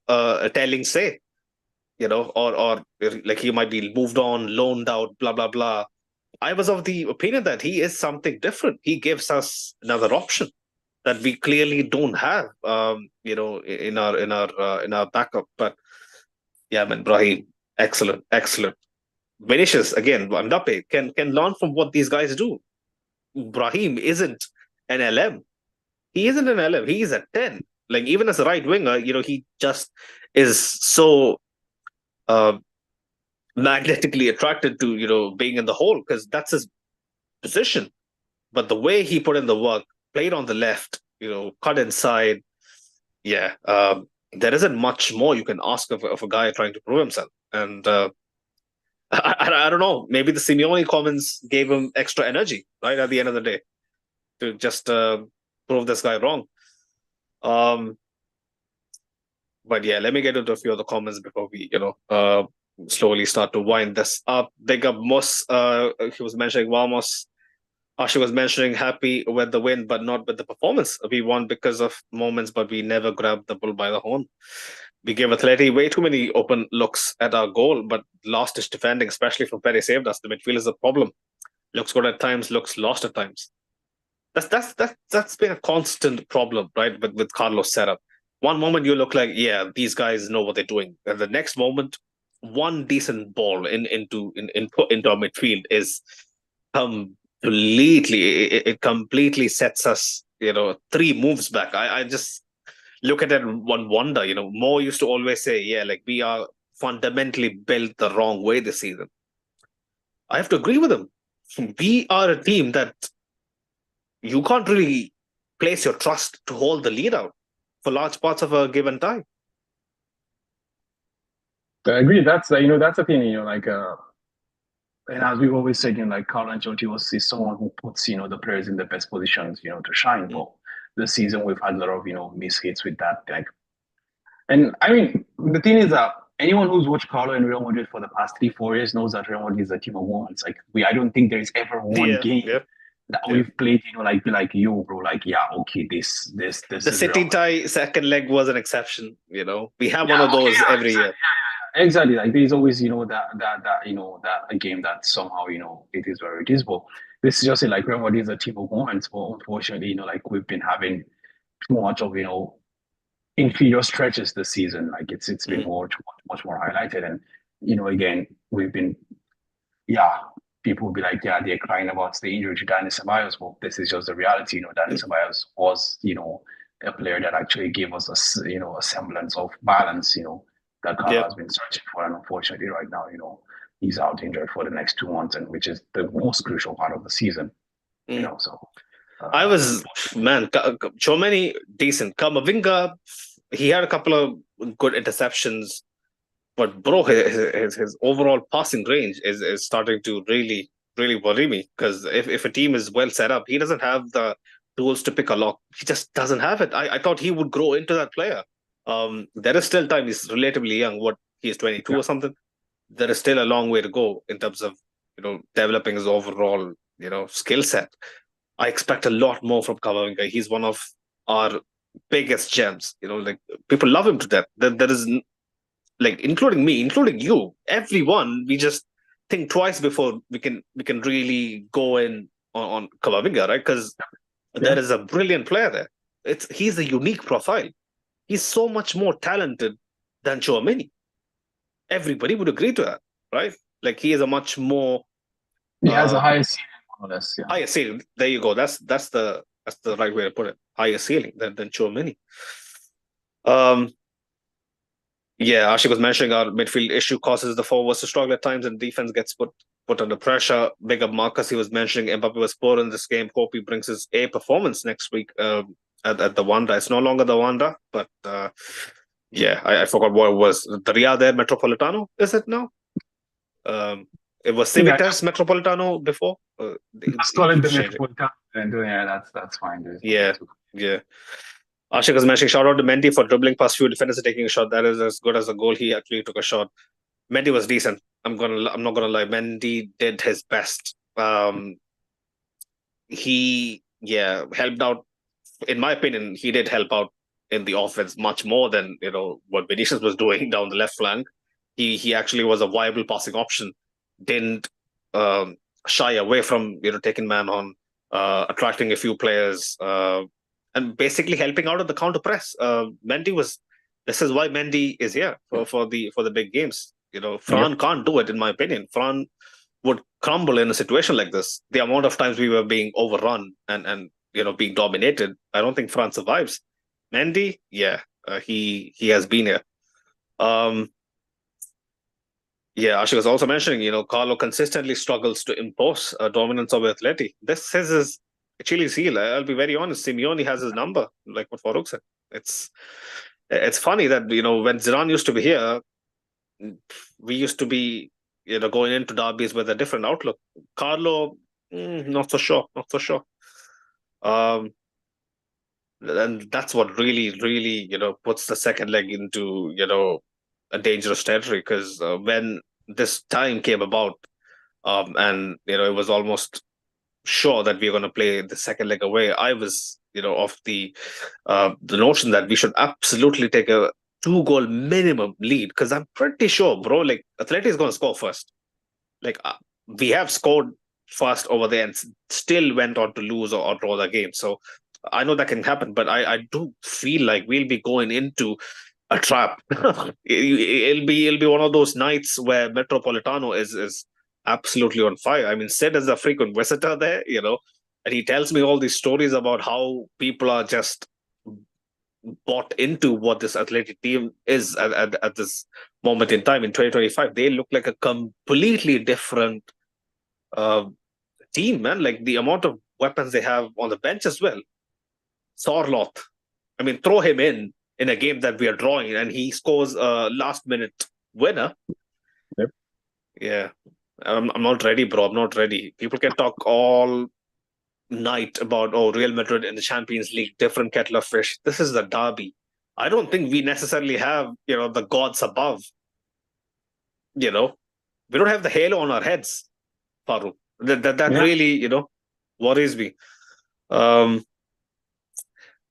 S2: a telling say, or like he might be moved on, loaned out, blah blah blah. I was of the opinion that he is something different. He gives us another option that we clearly don't have, in our backup. But yeah, man, Brahim, excellent, excellent. Vinicius again, Mbappe can learn from what these guys do. Brahim isn't an LM. He isn't an LM. He is a 10. Like even as a right winger, he just is so uh, magnetically attracted to being in the hole because that's his position. But the way he put in the work, played on the left, cut inside, yeah, there isn't much more you can ask of a guy trying to prove himself. And I don't know, maybe the Simeone comments gave him extra energy, right, at the end of the day, to just prove this guy wrong. But yeah, let me get into a few of the comments before we, slowly start to wind this up. Big up Moss. He was mentioning Vamos. Asha was mentioning happy with the win, but not with the performance. We won because of moments, but we never grabbed the bull by the horn. We gave Atleti way too many open looks at our goal, but lost his defending, especially from Perry saved us. The midfield is a problem. Looks good at times, looks lost at times. That's been a constant problem, right? With Carlos' setup. One moment you look like, yeah, these guys know what they're doing, and the next moment, one decent ball into our midfield is it completely sets us, three moves back. I just look at it one wonder. Mo used to always say, yeah, like we are fundamentally built the wrong way this season. I have to agree with him. We are a team that you can't really place your trust to hold the lead out for large parts of a given time.
S1: I agree. That's that's the thing. And as we've always said, like Carlo Ancelotti is someone who puts the players in the best positions to shine. But this season we've had a lot of mishits with that. Like, and I mean the thing is that anyone who's watched Carlo and Real Madrid for the past 3-4 years knows that Real Madrid is a team of one. It's like I don't think there is ever one
S2: Yeah,
S1: game
S2: yeah.
S1: that we've played, like yo, bro, like yeah, okay, this
S2: The
S1: is Real
S2: City
S1: Madrid.
S2: tie second leg was an exception. We have one
S1: Yeah,
S2: of
S1: okay,
S2: those
S1: yeah,
S2: every year.
S1: exactly. Like there's always, that a game that somehow, it is where it is. But this is just like Real Madrid is a team of moments. But unfortunately, like we've been having too much of, inferior stretches this season. Like it's been
S2: Mm.
S1: much more highlighted. And, again, we've been, yeah, people will be like, yeah, they're crying about the injury to Dani Ceballos. Well, this is just the reality. Dani Ceballos was, a player that actually gave us a semblance of balance, that Carlo
S2: Yep.
S1: has been searching for. And unfortunately, right now, he's out injured for the next 2 months, and which is the most crucial part of the season,
S2: Mm.
S1: so.
S2: I was,
S1: Unfortunately.
S2: man, Chomeni, decent. Kamavinga, he had a couple of good interceptions, but bro, his overall passing range is starting to really, really worry me because if a team is well set up, he doesn't have the tools to pick a lock. He just doesn't have it. I thought he would grow into that player. There is still time. He's relatively young. What, he's 22
S1: Yeah.
S2: or something. There is still a long way to go in terms of developing his overall skill set. I expect a lot more from Kamavinga. He's one of our biggest gems. Like people love him to death. There is, like, including me, including you, everyone. We just think twice before we can really go in on Kamavinga, right? Because
S1: Yeah.
S2: there is a brilliant player there. He's a unique profile. He's so much more talented than Chouameni. Everybody would agree to that, right? Like he is a much more
S1: He has a
S2: uh,
S1: higher ceiling, more or less. Yeah.
S2: higher ceiling. There you go. That's the right way to put it. Higher ceiling than Chouameni. Um, yeah, Ashik was mentioning our midfield issue causes the forwards to struggle at times, and defense gets put under pressure. Big up Marcus. He was mentioning Mbappe was poor in this game. Hope he brings his A performance next week at the Wanda. It's no longer the Wanda, but yeah, I forgot what it was. The Riyadh Metropolitano, is it now? Um, it was
S1: Yeah,
S2: Civitas Metropolitano before.
S1: just
S2: He
S1: call it the
S2: keeps changing.
S1: Metropolitan, and yeah, that's fine. There's nothing
S2: Yeah,
S1: to.
S2: yeah. Ashik was mentioning shout out to Mendy for dribbling past few defenders and taking a shot. That is as good as the goal. He actually took a shot. Mendy was decent. I'm not gonna lie. Mendy did his best. He helped out. In my opinion, he did help out in the offense much more than what Vinicius was doing down the left flank. He actually was a viable passing option. Didn't um, shy away from taking man on, attracting a few players, and basically helping out at the counter press. Mendy was. This is why Mendy is here for the big games.
S1: Yep.
S2: Fran can't do it, in my opinion. Fran would crumble in a situation like this. The amount of times we were being overrun and being dominated, I don't think France survives. Mendy, he has been here. Ashi was also mentioning, Carlo consistently struggles to impose a dominance over Atleti. This is his Achilles heel. I'll be very honest. Simeone has his number, like what Farouk said. It's funny that when Zidane used to be here, we used to be going into derbies with a different outlook. Carlo, not so sure, not so sure. Um, and that's what really, really, puts the second leg into a dangerous territory. Because when this time came about, and it was almost sure that we are going to play the second leg away, I was of the notion that we should absolutely take a 2-goal minimum lead, because I'm pretty sure, bro, like Atleti is going to score first. Like we have scored first over there and still went on to lose or draw the game. So I know that can happen, but I do feel like we'll be going into a trap. It'll be one of those nights where Metropolitano is absolutely on fire. I mean, Sid is a frequent visitor there, and he tells me all these stories about how people are just bought into what this athletic team is at this moment in time in 2025. They look like a completely different uh, team, man. Like the amount of weapons they have on the bench as well. Sorloth, I mean, throw him in a game that we are drawing, and he scores a last minute winner.
S1: Yep.
S2: Yeah, I'm not ready, bro. I'm not ready. People can talk all night about Real Madrid in the Champions League, different kettle of fish. This is the derby. I don't think we necessarily have the gods above. We don't have the halo on our heads, Farouk. That
S1: Yeah.
S2: really worries me. Um,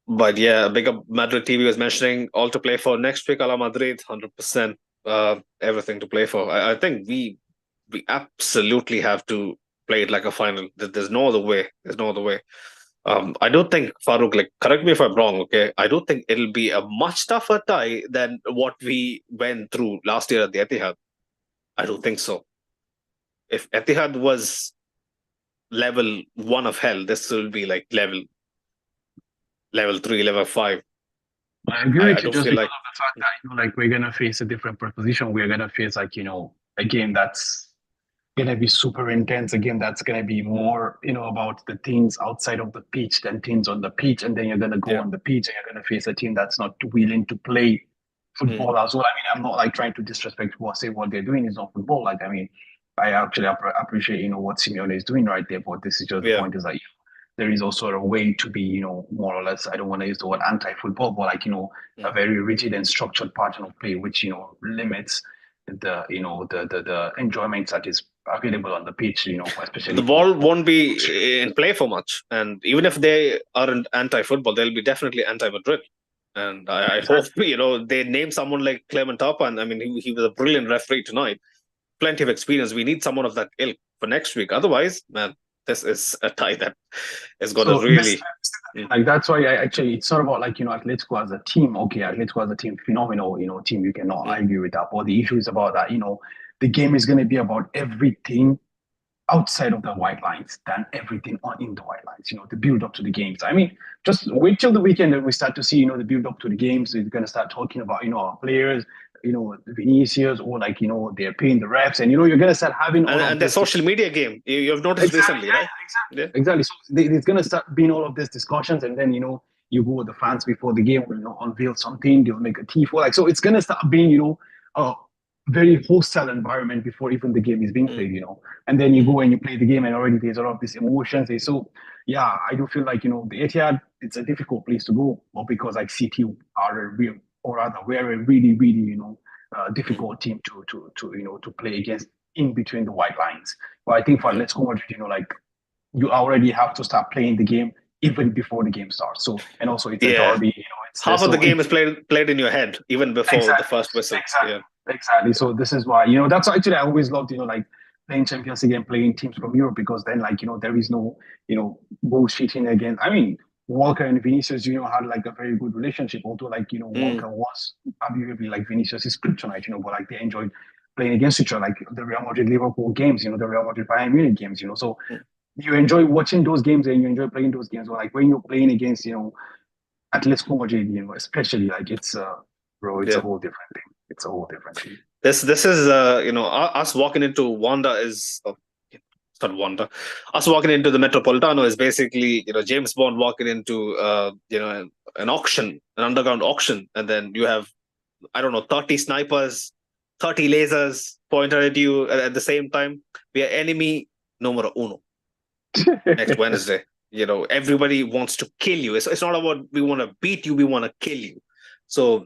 S2: but yeah, big up Madrid TV was mentioning all to play for next week. A la Madrid, 100%. Everything to play for. I think we absolutely have to play it like a final. There's no other way. There's no other way. I don't think, Farouk, like, correct me if I'm wrong, okay? I don't think it'll be a much tougher tie than what we went through last year at the Etihad. I don't think so. If Etihad was level 1 of hell, this will be like level 3, level 5.
S1: I agree
S2: I
S1: with you
S2: don't
S1: just
S2: feel
S1: because
S2: like.
S1: of the fact that like we're gonna face a different proposition. We're gonna face like a game that's gonna be super intense, a game that's gonna be more about the things outside of the pitch than things on the pitch, and then you're gonna go
S2: Yeah.
S1: on the pitch and you're gonna face a team that's not willing to play
S2: Mm,
S1: football as well. I mean, I'm not like trying to disrespect or say what they're doing is not football. Like, I mean, I actually appreciate what Simeone is doing right there, but this is just the
S2: yeah.
S1: point is that there is also a way to be, more or less, I don't want to use the word anti-football, but like, a
S2: Mm.
S1: very rigid and structured pattern of play, which, limits the enjoyment that is available on the pitch, especially
S2: The
S1: for
S2: ball won't be in play for much. And even if they aren't anti football, they'll be definitely anti Madrid. And I hope,
S1: exactly.
S2: they name someone like Clement Turpin. I mean, he was a brilliant referee tonight. Plenty of experience. We need someone of that ilk for next week. Otherwise, man, this is a tie that is going to
S1: So this
S2: really. Mm,
S1: like that's why I actually it's not about like Atletico as a team. Okay, Atletico as a team, phenomenal, team. You cannot
S2: mm,
S1: argue with that. But the issue is about that, the game is going to be about everything outside of the white lines than everything on in the white lines. The build up to the games. I mean, just wait till the weekend and we start to see, the build up to the games. We're gonna start talking about, our players, Vinicius or like, they're paying the refs, and you're gonna start having all of
S2: and the
S1: this.
S2: social media game, you've noticed
S1: Exactly.
S2: recently,
S1: Yeah,
S2: right?
S1: yeah, exactly.
S2: Yeah.
S1: Exactly. So there's gonna start being all of these discussions, and then you go with the fans before the game will unveil something. They'll make a tifo. Like so, it's gonna start being a very hostile environment before even the game is being
S2: Mm,
S1: played. And then you
S2: mm.
S1: go and you play the game, and already there's a lot of these emotions. So yeah, I do feel like the Etihad it's a difficult place to go, but because like City are a real, or rather, we're a really really
S2: Mm.
S1: difficult team to play against in between the white lines. But I think for
S2: Yeah.
S1: Atletico Madrid, like you already have to start playing the game even before the game starts. So, and also it's a
S2: Yeah.
S1: derby, it's
S2: Half
S1: this.
S2: of the
S1: So
S2: game
S1: it
S2: is played in your head even before the
S1: exactly,
S2: first whistle. Yeah.
S1: exactly. So this is why, that's actually I always loved, like playing Champions League and playing teams from Europe because then like, there is no, bullshitting again. I mean, Walker and Vinicius, had like a very good relationship, although like,
S2: Mm.
S1: Walker was arguably like Vinicius' kryptonite, but like they enjoyed playing against each other, like the Real Madrid Liverpool games, the Real Madrid Bayern Munich games, so
S2: Mm.
S1: you enjoy watching those games and you enjoy playing those games. Or like when you're playing against, Atletico Madrid, especially like bro, it's a
S2: Yeah.
S1: whole different thing. It's a whole different thing.
S2: This is us walking into Wanda is it's not Wanda. Us walking into the Metropolitano is basically James Bond walking into an auction, an underground auction, and then you have I don't know 30 snipers, 30 lasers pointed at you at the same time. We are enemy numero uno next Wednesday. Everybody wants to kill you. It's not about we want to beat you, we want to kill you. So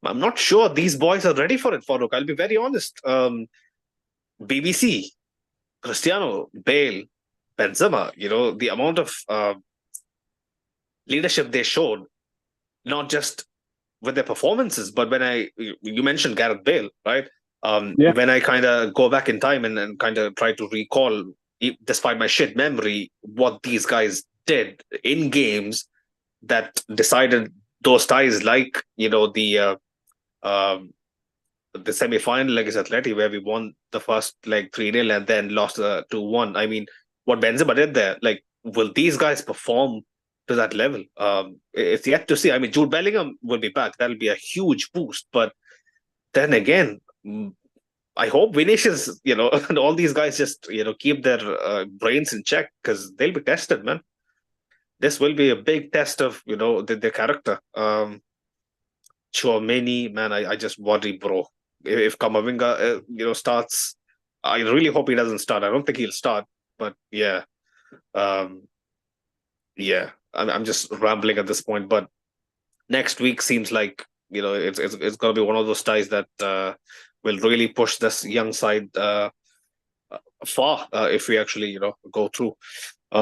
S2: I'm not sure these boys are ready for it, Farooq. I'll be very honest. BBC, Cristiano, Bale, Benzema, the amount of leadership they showed, not just with their performances, but you mentioned Gareth Bale, right?
S1: Yeah.
S2: When I kind of go back in time and kind of try to recall, despite my shit memory, what these guys did in games that decided those ties, like um, the semi-final against Atleti, where we won the first like 3-0 and then lost 2-1. I mean, what Benzema did there, like, will these guys perform to that level? It's yet to see. I mean, Jude Bellingham will be back. That'll be a huge boost. But then again, I hope Vinicius, and all these guys just, keep their brains in check because they'll be tested, man. This will be a big test of, their character. Chouameni, man, I just worry, bro. If Kamavinga, starts, I really hope he doesn't start. I don't think he'll start, but yeah, um, yeah. I'm just rambling at this point. But next week seems like it's gonna be one of those ties that will really push this young side far if we actually go through. Big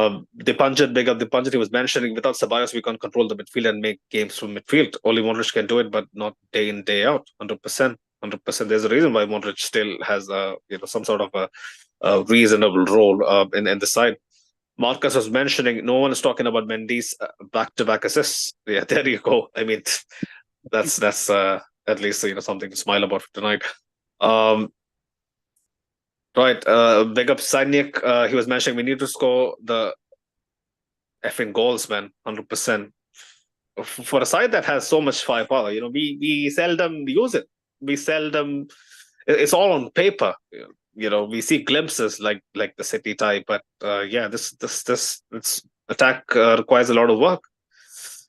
S2: up the Punjab, he was mentioning without Ceballos, we can't control the midfield and make games from midfield. Only Modric can do it, but not day in, day out. 100%. 100%. There's a reason why Modric still has some sort of a reasonable role in the side. Marcus was mentioning no one is talking about Mendy's back-to-back assists. Yeah, there you go. I mean, that's at least something to smile about tonight. Um, right, big up Sanyik. He was mentioning we need to score the effing goals, man. 100%. For a side that has so much firepower, we seldom use it. We seldom. It's all on paper. We see glimpses like the City tie, but yeah, this attack requires a lot of work.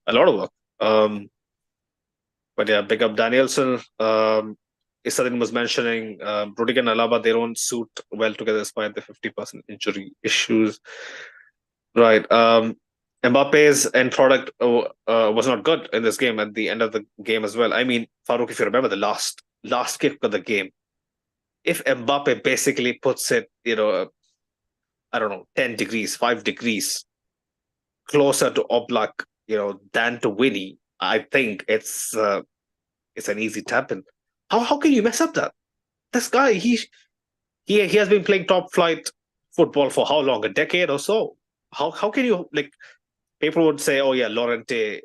S2: A lot of work. But yeah, big up Danielson. Isadin was mentioning Rudiger and Alaba, they don't suit well together despite the 50% injury issues. Right. Mbappe's end product was not good in this game at the end of the game as well. I mean, Farouk, if you remember the last kick of the game, if Mbappe basically puts it, I don't know, 10 degrees, 5 degrees closer to Oblak, than to Winnie, I think it's an easy tap in. How can you mess up that? This guy, he has been playing top flight football for how long? A decade or so. How can you like? People would say, "Oh yeah, Lorente,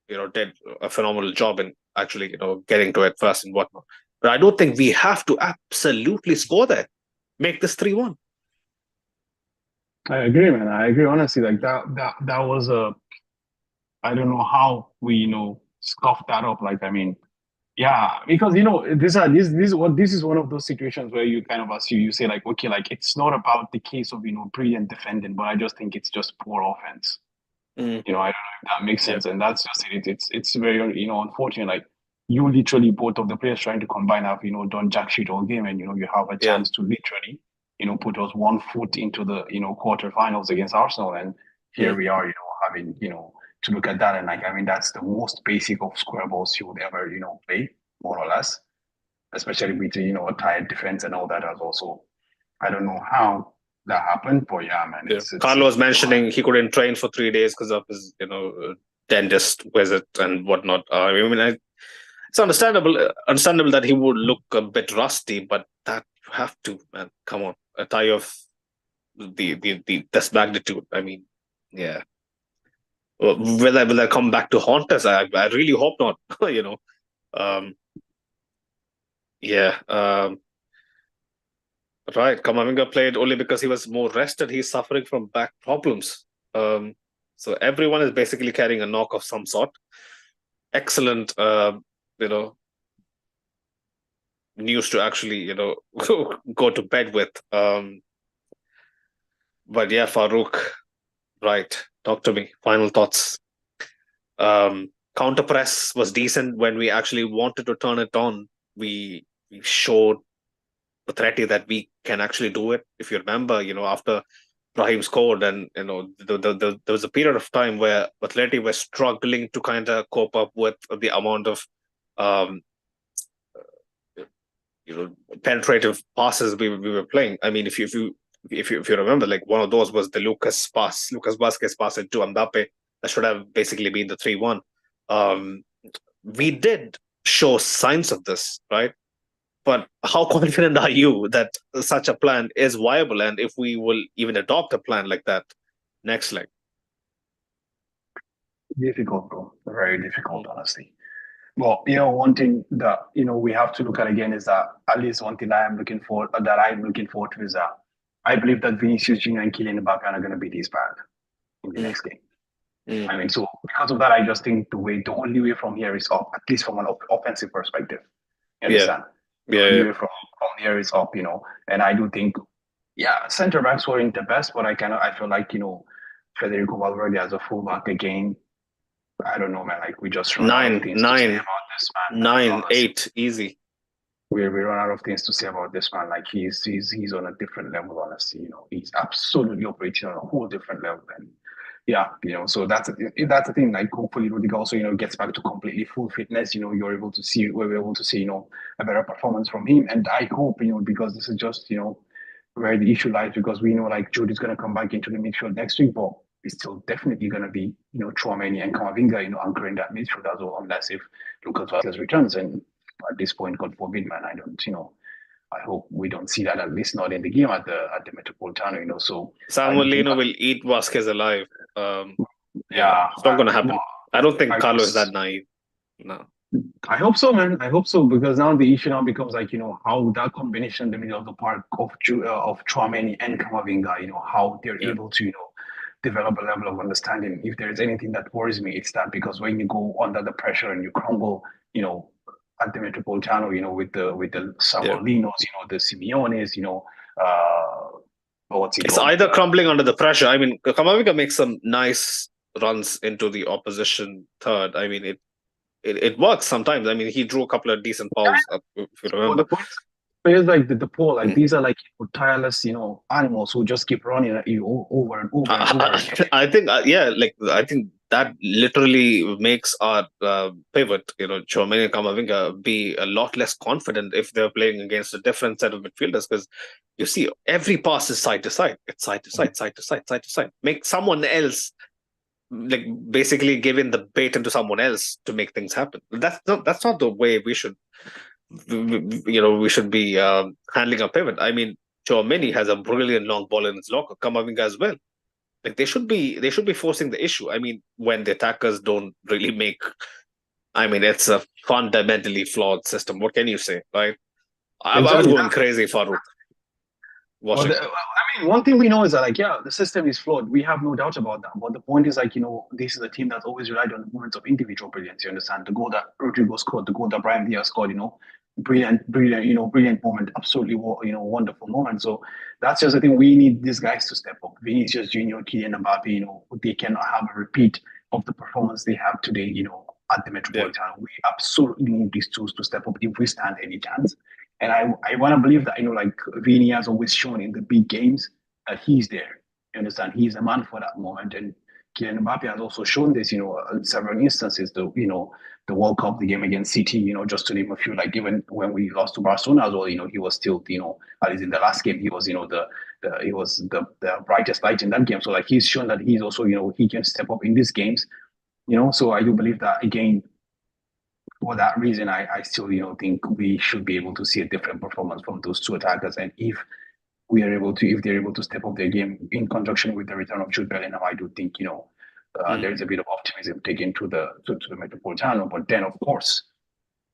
S2: did a phenomenal job in actually, getting to it first and whatnot." But I don't think we have to absolutely score there. Make this 3-1.
S1: I agree, man. I agree. Honestly, like that was I don't know how we, scoffed that up. Like, I mean, yeah, because this is one of those situations where you kind of assume you say like, okay, like it's not about the case of brilliant defending, but I just think it's just poor offense.
S2: Mm,
S1: I don't know if that makes
S2: yeah,
S1: sense, and that's just it. It's very unfortunate. Like you literally both of the players trying to combine have done jack shit all game, and you have a
S2: yeah.
S1: chance to literally put us 1 foot into the quarterfinals against Arsenal, and here
S2: Mm,
S1: we are having to look at that, and like I mean that's the most basic of square balls you would ever play more or less, especially with a tired defense and all that as also. I don't know how that happened, but yeah, man,
S2: Yeah.
S1: it's
S2: Carlo was mentioning he couldn't train for 3 days because of his, dentist visit and whatnot. It's understandable that he would look a bit rusty, but that you have to, man. Come on, a tie of the this magnitude. I mean, yeah. Will I come back to haunt us? I really hope not. Um, yeah. Right. Kamavinga played only because he was more rested. He's suffering from back problems. Um, so everyone is basically carrying a knock of some sort. Excellent, you know, news to actually, go to bed with. But yeah, Farouk, right. Talk to me. Final thoughts. Counter press was decent when we actually wanted to turn it on. We showed Atleti that we can actually do it. If you remember, after Brahim scored, and there was a period of time where Atleti were struggling to kind of cope up with the amount of um, penetrative passes we were playing. I mean, if you remember, like one of those was the Lucas Vasquez pass into Mbappe. That should have basically been the 3-1. Um, we did show signs of this, right? But how confident are you that such a plan is viable, and if we will even adopt a plan like that next leg?
S1: difficult, bro. Very difficult,
S2: Mm.
S1: honestly. Well, one thing that we have to look at again is that at least one thing that I'm looking forward to is that I believe that Vinicius Junior and Kylian Mbappe are going to be this bad in the
S2: Mm.
S1: next game.
S2: Mm.
S1: I mean, so because of that, I just think the only way from here is up, at least from an offensive perspective. You
S2: Yeah,
S1: understand? The
S2: yeah,
S1: only
S2: yeah.
S1: way from here is up, And I do think, yeah, center backs weren't the best, but I feel like Federico Valverde as a fullback again. I don't know, man. Like we just run out of
S2: Nine,
S1: things to say
S2: nine,
S1: about this man. Like
S2: nine,
S1: honestly,
S2: 8, easy.
S1: we run out of things to say about this man. Like he's on a different level. Honestly, he's absolutely operating on a whole different level. And yeah, so that's the thing. Like hopefully Rudiger also gets back to completely full fitness. We're able to see a better performance from him. And I hope because this is just where the issue lies, because we know like Jude is going to come back into the midfield next week, but it's still definitely going to be Chouameni and Kamavinga anchoring that midfield as well, unless if Lucas Vazquez returns. And at this point, God forbid, man, I don't I hope we don't see that, at least not in the game at the Metropolitano. So I
S2: Samuel
S1: do think
S2: Lino
S1: that,
S2: will eat Vasquez alive. Yeah,
S1: yeah,
S2: it's not going to happen.
S1: well,
S2: I don't think
S1: I
S2: Carlo is that
S1: just
S2: naive. No.
S1: I hope so, man. I hope so, because now the issue now becomes like how that combination in the middle of the park of Chouameni and Kamavinga, how they're
S2: Yeah.
S1: able to develop a level of understanding. If there's anything that worries me, it's that, because when you go under the pressure and you crumble, at the Metropolitano, with the
S2: Yeah.
S1: Savolinos, the Simeones, uh, what's he
S2: It's
S1: called?
S2: either crumbling under the pressure. I mean, Kamavinga makes some nice runs into the opposition third. I mean, it works sometimes. I mean, he drew a couple of decent fouls, if you
S1: But
S2: remember.
S1: the point is, players like the poor, like
S2: Mm.
S1: these are like tireless, animals who just keep running at you over and over and over again.
S2: I think, yeah, like I think that literally makes our pivot, Chouameni and Kamavinga, be a lot less confident if they're playing against a different set of midfielders, because you see every pass is side to side. It's side to side, side to side, side to side. Make someone else, like basically giving the bait into someone else to make things happen. That's not the way we should be handling a pivot. I mean, Chouameni has a brilliant long ball in his locker. Kamavinga as well. Like they should be forcing the issue. I mean, when the attackers don't really make. I mean, it's a fundamentally flawed system. What can you say, right? I was
S1: Exactly.
S2: going crazy, Farouk,
S1: Well,
S2: watching.
S1: I mean, one thing we know is that, like, yeah, the system is flawed. We have no doubt about that. But the point is, like, this is a team that's always relied on moments of individual brilliance. You understand? The goal that Rodrigo scored, the goal that Brian Diaz scored, brilliant, brilliant, brilliant moment, absolutely, wonderful moment. So that's just the thing. We need these guys to step up. Vinicius Junior, Kylian Mbappe, they cannot have a repeat of the performance they have today, at the
S2: Yeah,
S1: Metropolitano. We absolutely need these tools to step up if we stand any chance. And I want to believe that, like Vini has always shown in the big games that he's there. You understand? He's a man for that moment. And Kylian Mbappe has also shown this, in several instances. The World Cup, the game against City, just to name a few. Like even when we lost to Barcelona as well, he was still, at least in the last game, he was, he was the brightest light in that game. So like he's shown that he's also, he can step up in these games. So I do believe that again. For that reason, I still, think we should be able to see a different performance from those two attackers. And if they're able to step up their game in conjunction with the return of Jude Bellingham, I do think
S2: Mm.
S1: there's a bit of optimism taken to the Metropolitano. But then, of course,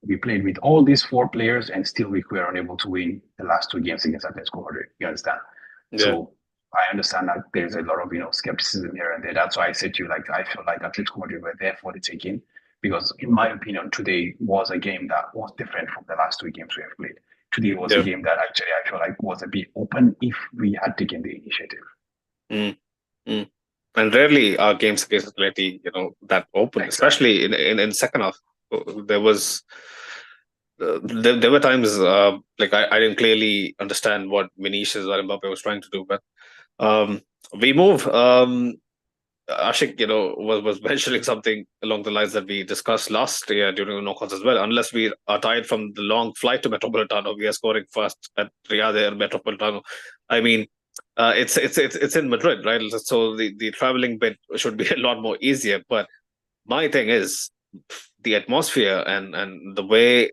S1: we played with all these four players, and still we were unable to win the last two games against Atletico Madrid. You understand?
S2: Yeah,
S1: So I understand that there's a lot of skepticism here and there. That's why I said to you, like, I feel like Atletico Madrid were there for the taking, because in my opinion, today was a game that was different from the last two games we have played. Today was a
S2: yeah.
S1: game that actually I feel like was a bit open if we had taken the initiative.
S2: Mm. Mm. And rarely are games against Atleti, that open,
S1: Exactly.
S2: especially in second half. There was there were times like I didn't clearly understand what Vinicius or Mbappe was trying to do, but um, we move. Ashik, was mentioning something along the lines that we discussed last year during the knockouts as well. Unless we are tired from the long flight to Metropolitano, we are scoring first at Riyadh Air Metropolitano. I mean, it's in Madrid, right? So the traveling bit should be a lot more easier. But my thing is the atmosphere and the way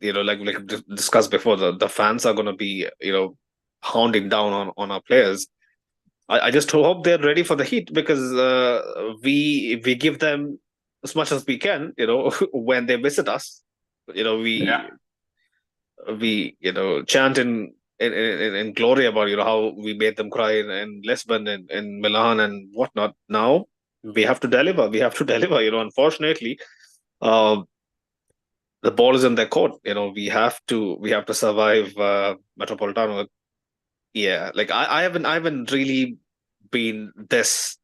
S2: like discussed before, the fans are going to be hounding down on our players. I just hope they're ready for the heat, because we give them as much as we can, when they visit us. You know,
S1: Yeah.
S2: we chant in glory about how we made them cry in Lisbon and in Milan and whatnot. Now we have to deliver. We have to deliver. Unfortunately, uh, the ball is in their court. We have to survive Metropolitano. Yeah, like I haven't really been this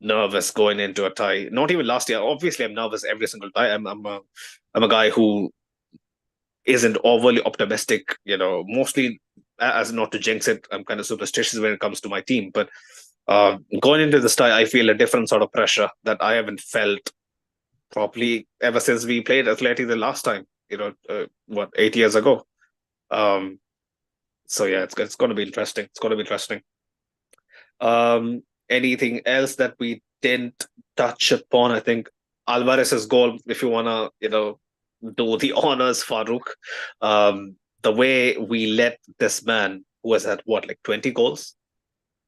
S2: nervous going into a tie. Not even last year. Obviously, I'm nervous every single tie. I'm a guy who isn't overly optimistic. Mostly as not to jinx it. I'm kind of superstitious when it comes to my team. But going into this tie, I feel a different sort of pressure that I haven't felt properly ever since we played Atleti the last time. 8 years ago. Um, so yeah, it's going to be interesting. It's going to be interesting. Anything else that we didn't touch upon? I think Alvarez's goal, if you wanna, do the honors, Farouk. The way we let this man, who has had what, like 20 goals,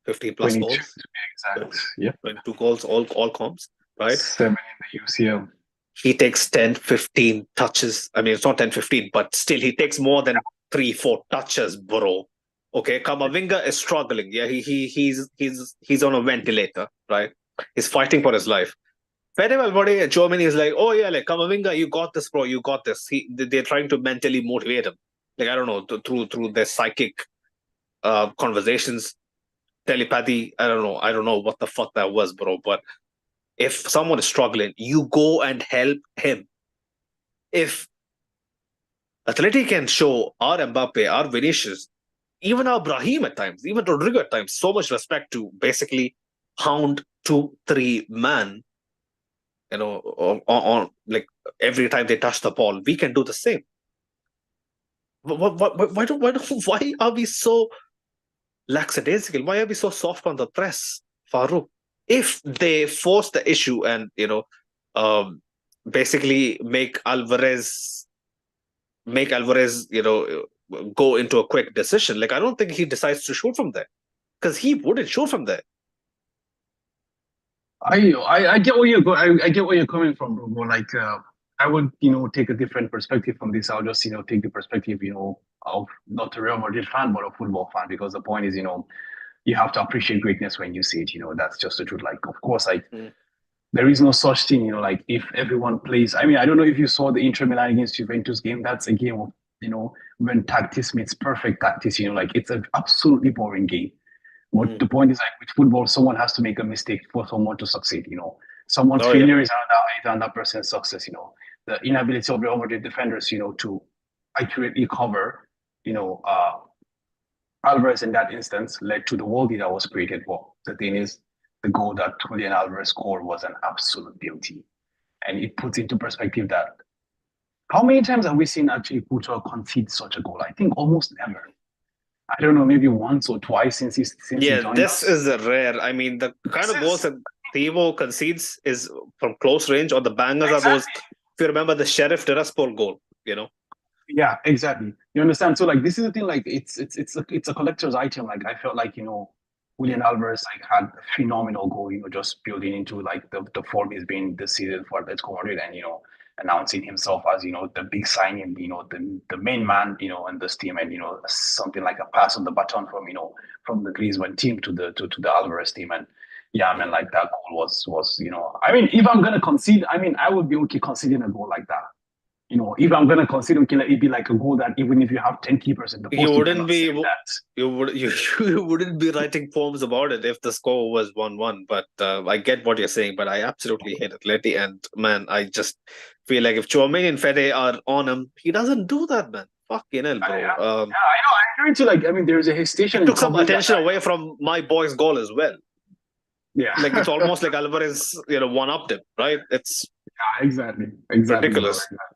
S2: 15 plus
S1: 22
S2: goals,
S1: to be exact. Yep.
S2: 22 goals, all comps, right?
S1: 7 in the UCL.
S2: He takes 10, 15 touches. I mean, it's not 10, 15, but still he takes more than 3, 4 touches, bro. Okay, Kamavinga is struggling. Yeah, he's on a ventilator, right? He's fighting for his life. Fede Valverde, Germany is like, oh yeah, like Kamavinga, you got this, bro, you got this. They're trying to mentally motivate him. Like I don't know, through their psychic conversations, telepathy. I don't know what the fuck that was, bro. But if someone is struggling, you go and help him. If Atleti can show our Mbappe, our Vinicius, even our Brahim at times, even Rodrigo at times, so much respect to basically hound 2, 3 man, on like every time they touch the ball, we can do the same. Why are we so lackadaisical? Why are we so soft on the press, Farouk? If they force the issue and um, basically make Alvarez, go into a quick decision. Like I don't think he decides to shoot from there, because he wouldn't shoot from there.
S1: I get where you're going. I get where you're coming from, bro. But like, I would, take a different perspective from this. I'll just, take the perspective, of not a Real Madrid fan, but a football fan. Because the point is, you have to appreciate greatness when you see it. That's just the truth. Like, of course, like
S2: Mm.
S1: there is no such thing, like if everyone plays. I mean, I don't know if you saw the Inter Milan against Juventus game. That's a game of, when tactics meets perfect tactics. Like it's an absolutely boring game. But
S2: Mm.
S1: the point is, like with football, someone has to make a mistake for someone to succeed. Someone's
S2: Oh yeah.
S1: failure is another person's success. The inability of Real Madrid defenders, to accurately cover, you know, uh, Alvarez in that instance led to the worldie that was created. Well, the thing is, the goal that Julian Alvarez scored was an absolute beauty. And it puts into perspective that how many times have we seen actually Couture concede such a goal? I think almost never. I don't know, maybe once or twice since he
S2: Yeah,
S1: joined
S2: this
S1: us.
S2: is a rare. I mean, the kind
S1: This
S2: of goals
S1: is
S2: that Thibaut concedes is from close range, or the bangers are those.
S1: exactly.
S2: If you remember the Sheriff Tiraspol goal, you know.
S1: Yeah, exactly. You understand? So like this is the thing, like it's a collector's item. Like I felt like, Julian Alvarez like had a phenomenal goal, just building into like the form he's been this season for Atletico Madrid and announcing himself as, the big signing, the main man, in this team and something like a pass on the baton from the Griezmann team to the Alvarez team. And yeah, man, like that goal was, I mean, if I'm gonna concede, I mean, I would be okay conceding a goal like that. If I'm gonna consider, okay, let it be like a goal that even if you have 10 keepers in the
S2: You
S1: post, you
S2: wouldn't
S1: cannot
S2: be
S1: save that.
S2: you wouldn't be writing poems about it if the score was 1-1. But I get what you're saying. But I absolutely hate Atleti, and man, I just feel like if Chouameni and Fede are on him, he doesn't do that, man. Fucking hell,
S1: Yeah,
S2: bro.
S1: I know. I agree to like. I mean, there's a hesitation
S2: It
S1: in
S2: took some
S1: covering that
S2: attention
S1: guy.
S2: away from my boy's goal as well.
S1: Yeah,
S2: Like it's almost like Alvarez, one upped him, right? It's
S1: yeah, exactly, bro.
S2: ridiculous.
S1: Exactly.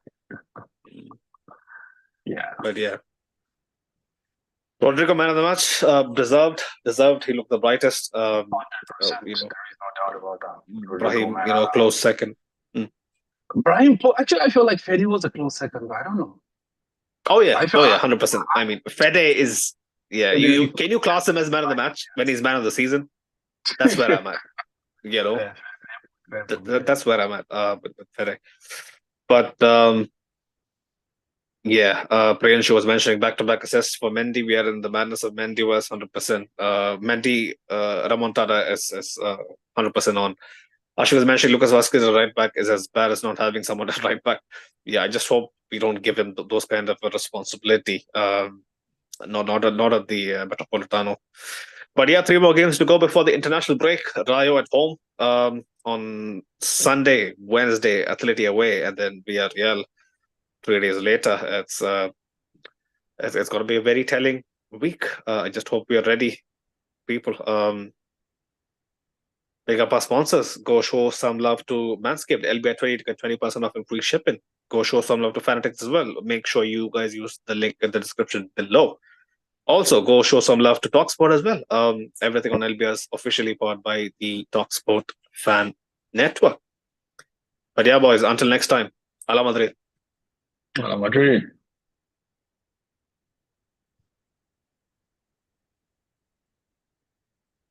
S1: Yeah,
S2: But yeah. Rodrigo, man of the match, deserved. He looked the brightest.
S1: 100%. There is no doubt about that. Rodrigo,
S2: Brahim,
S1: man.
S2: close second.
S1: Brahim, actually, I feel like Fede was a close second, but I don't know.
S2: Oh yeah,
S1: I feel
S2: 100%. I mean, Fede is You can you class him as man of the match when he's man of the season? That's where I'm at. You know, that's where I'm at. With Fede. But yeah, Priyanshu was mentioning back-to-back assists for Mendy. We are in the madness of Mendy was 100%. Mendy Ramontada is 100% on. She was mentioning Lucas Vasquez at right back is as bad as not having someone at right back. Yeah, I just hope we don't give him those kind of a responsibility. Not at the Metropolitano. But yeah, 3 more games to go before the international break. Rayo at home on Sunday, Wednesday, Atleti away, and then Villarreal 3 days later. It's going to be a very telling week. I just hope we are ready, people. Pick up our sponsors. Go show some love to Manscaped. LBI20 to get 20% off and free shipping. Go show some love to Fanatics as well. Make sure you guys use the link in the description below. Also, go show some love to Talksport as well. Everything on LBI is officially powered by the Talksport Fan Network. But yeah, boys, until next time. Ala Madrid.
S1: Madrid.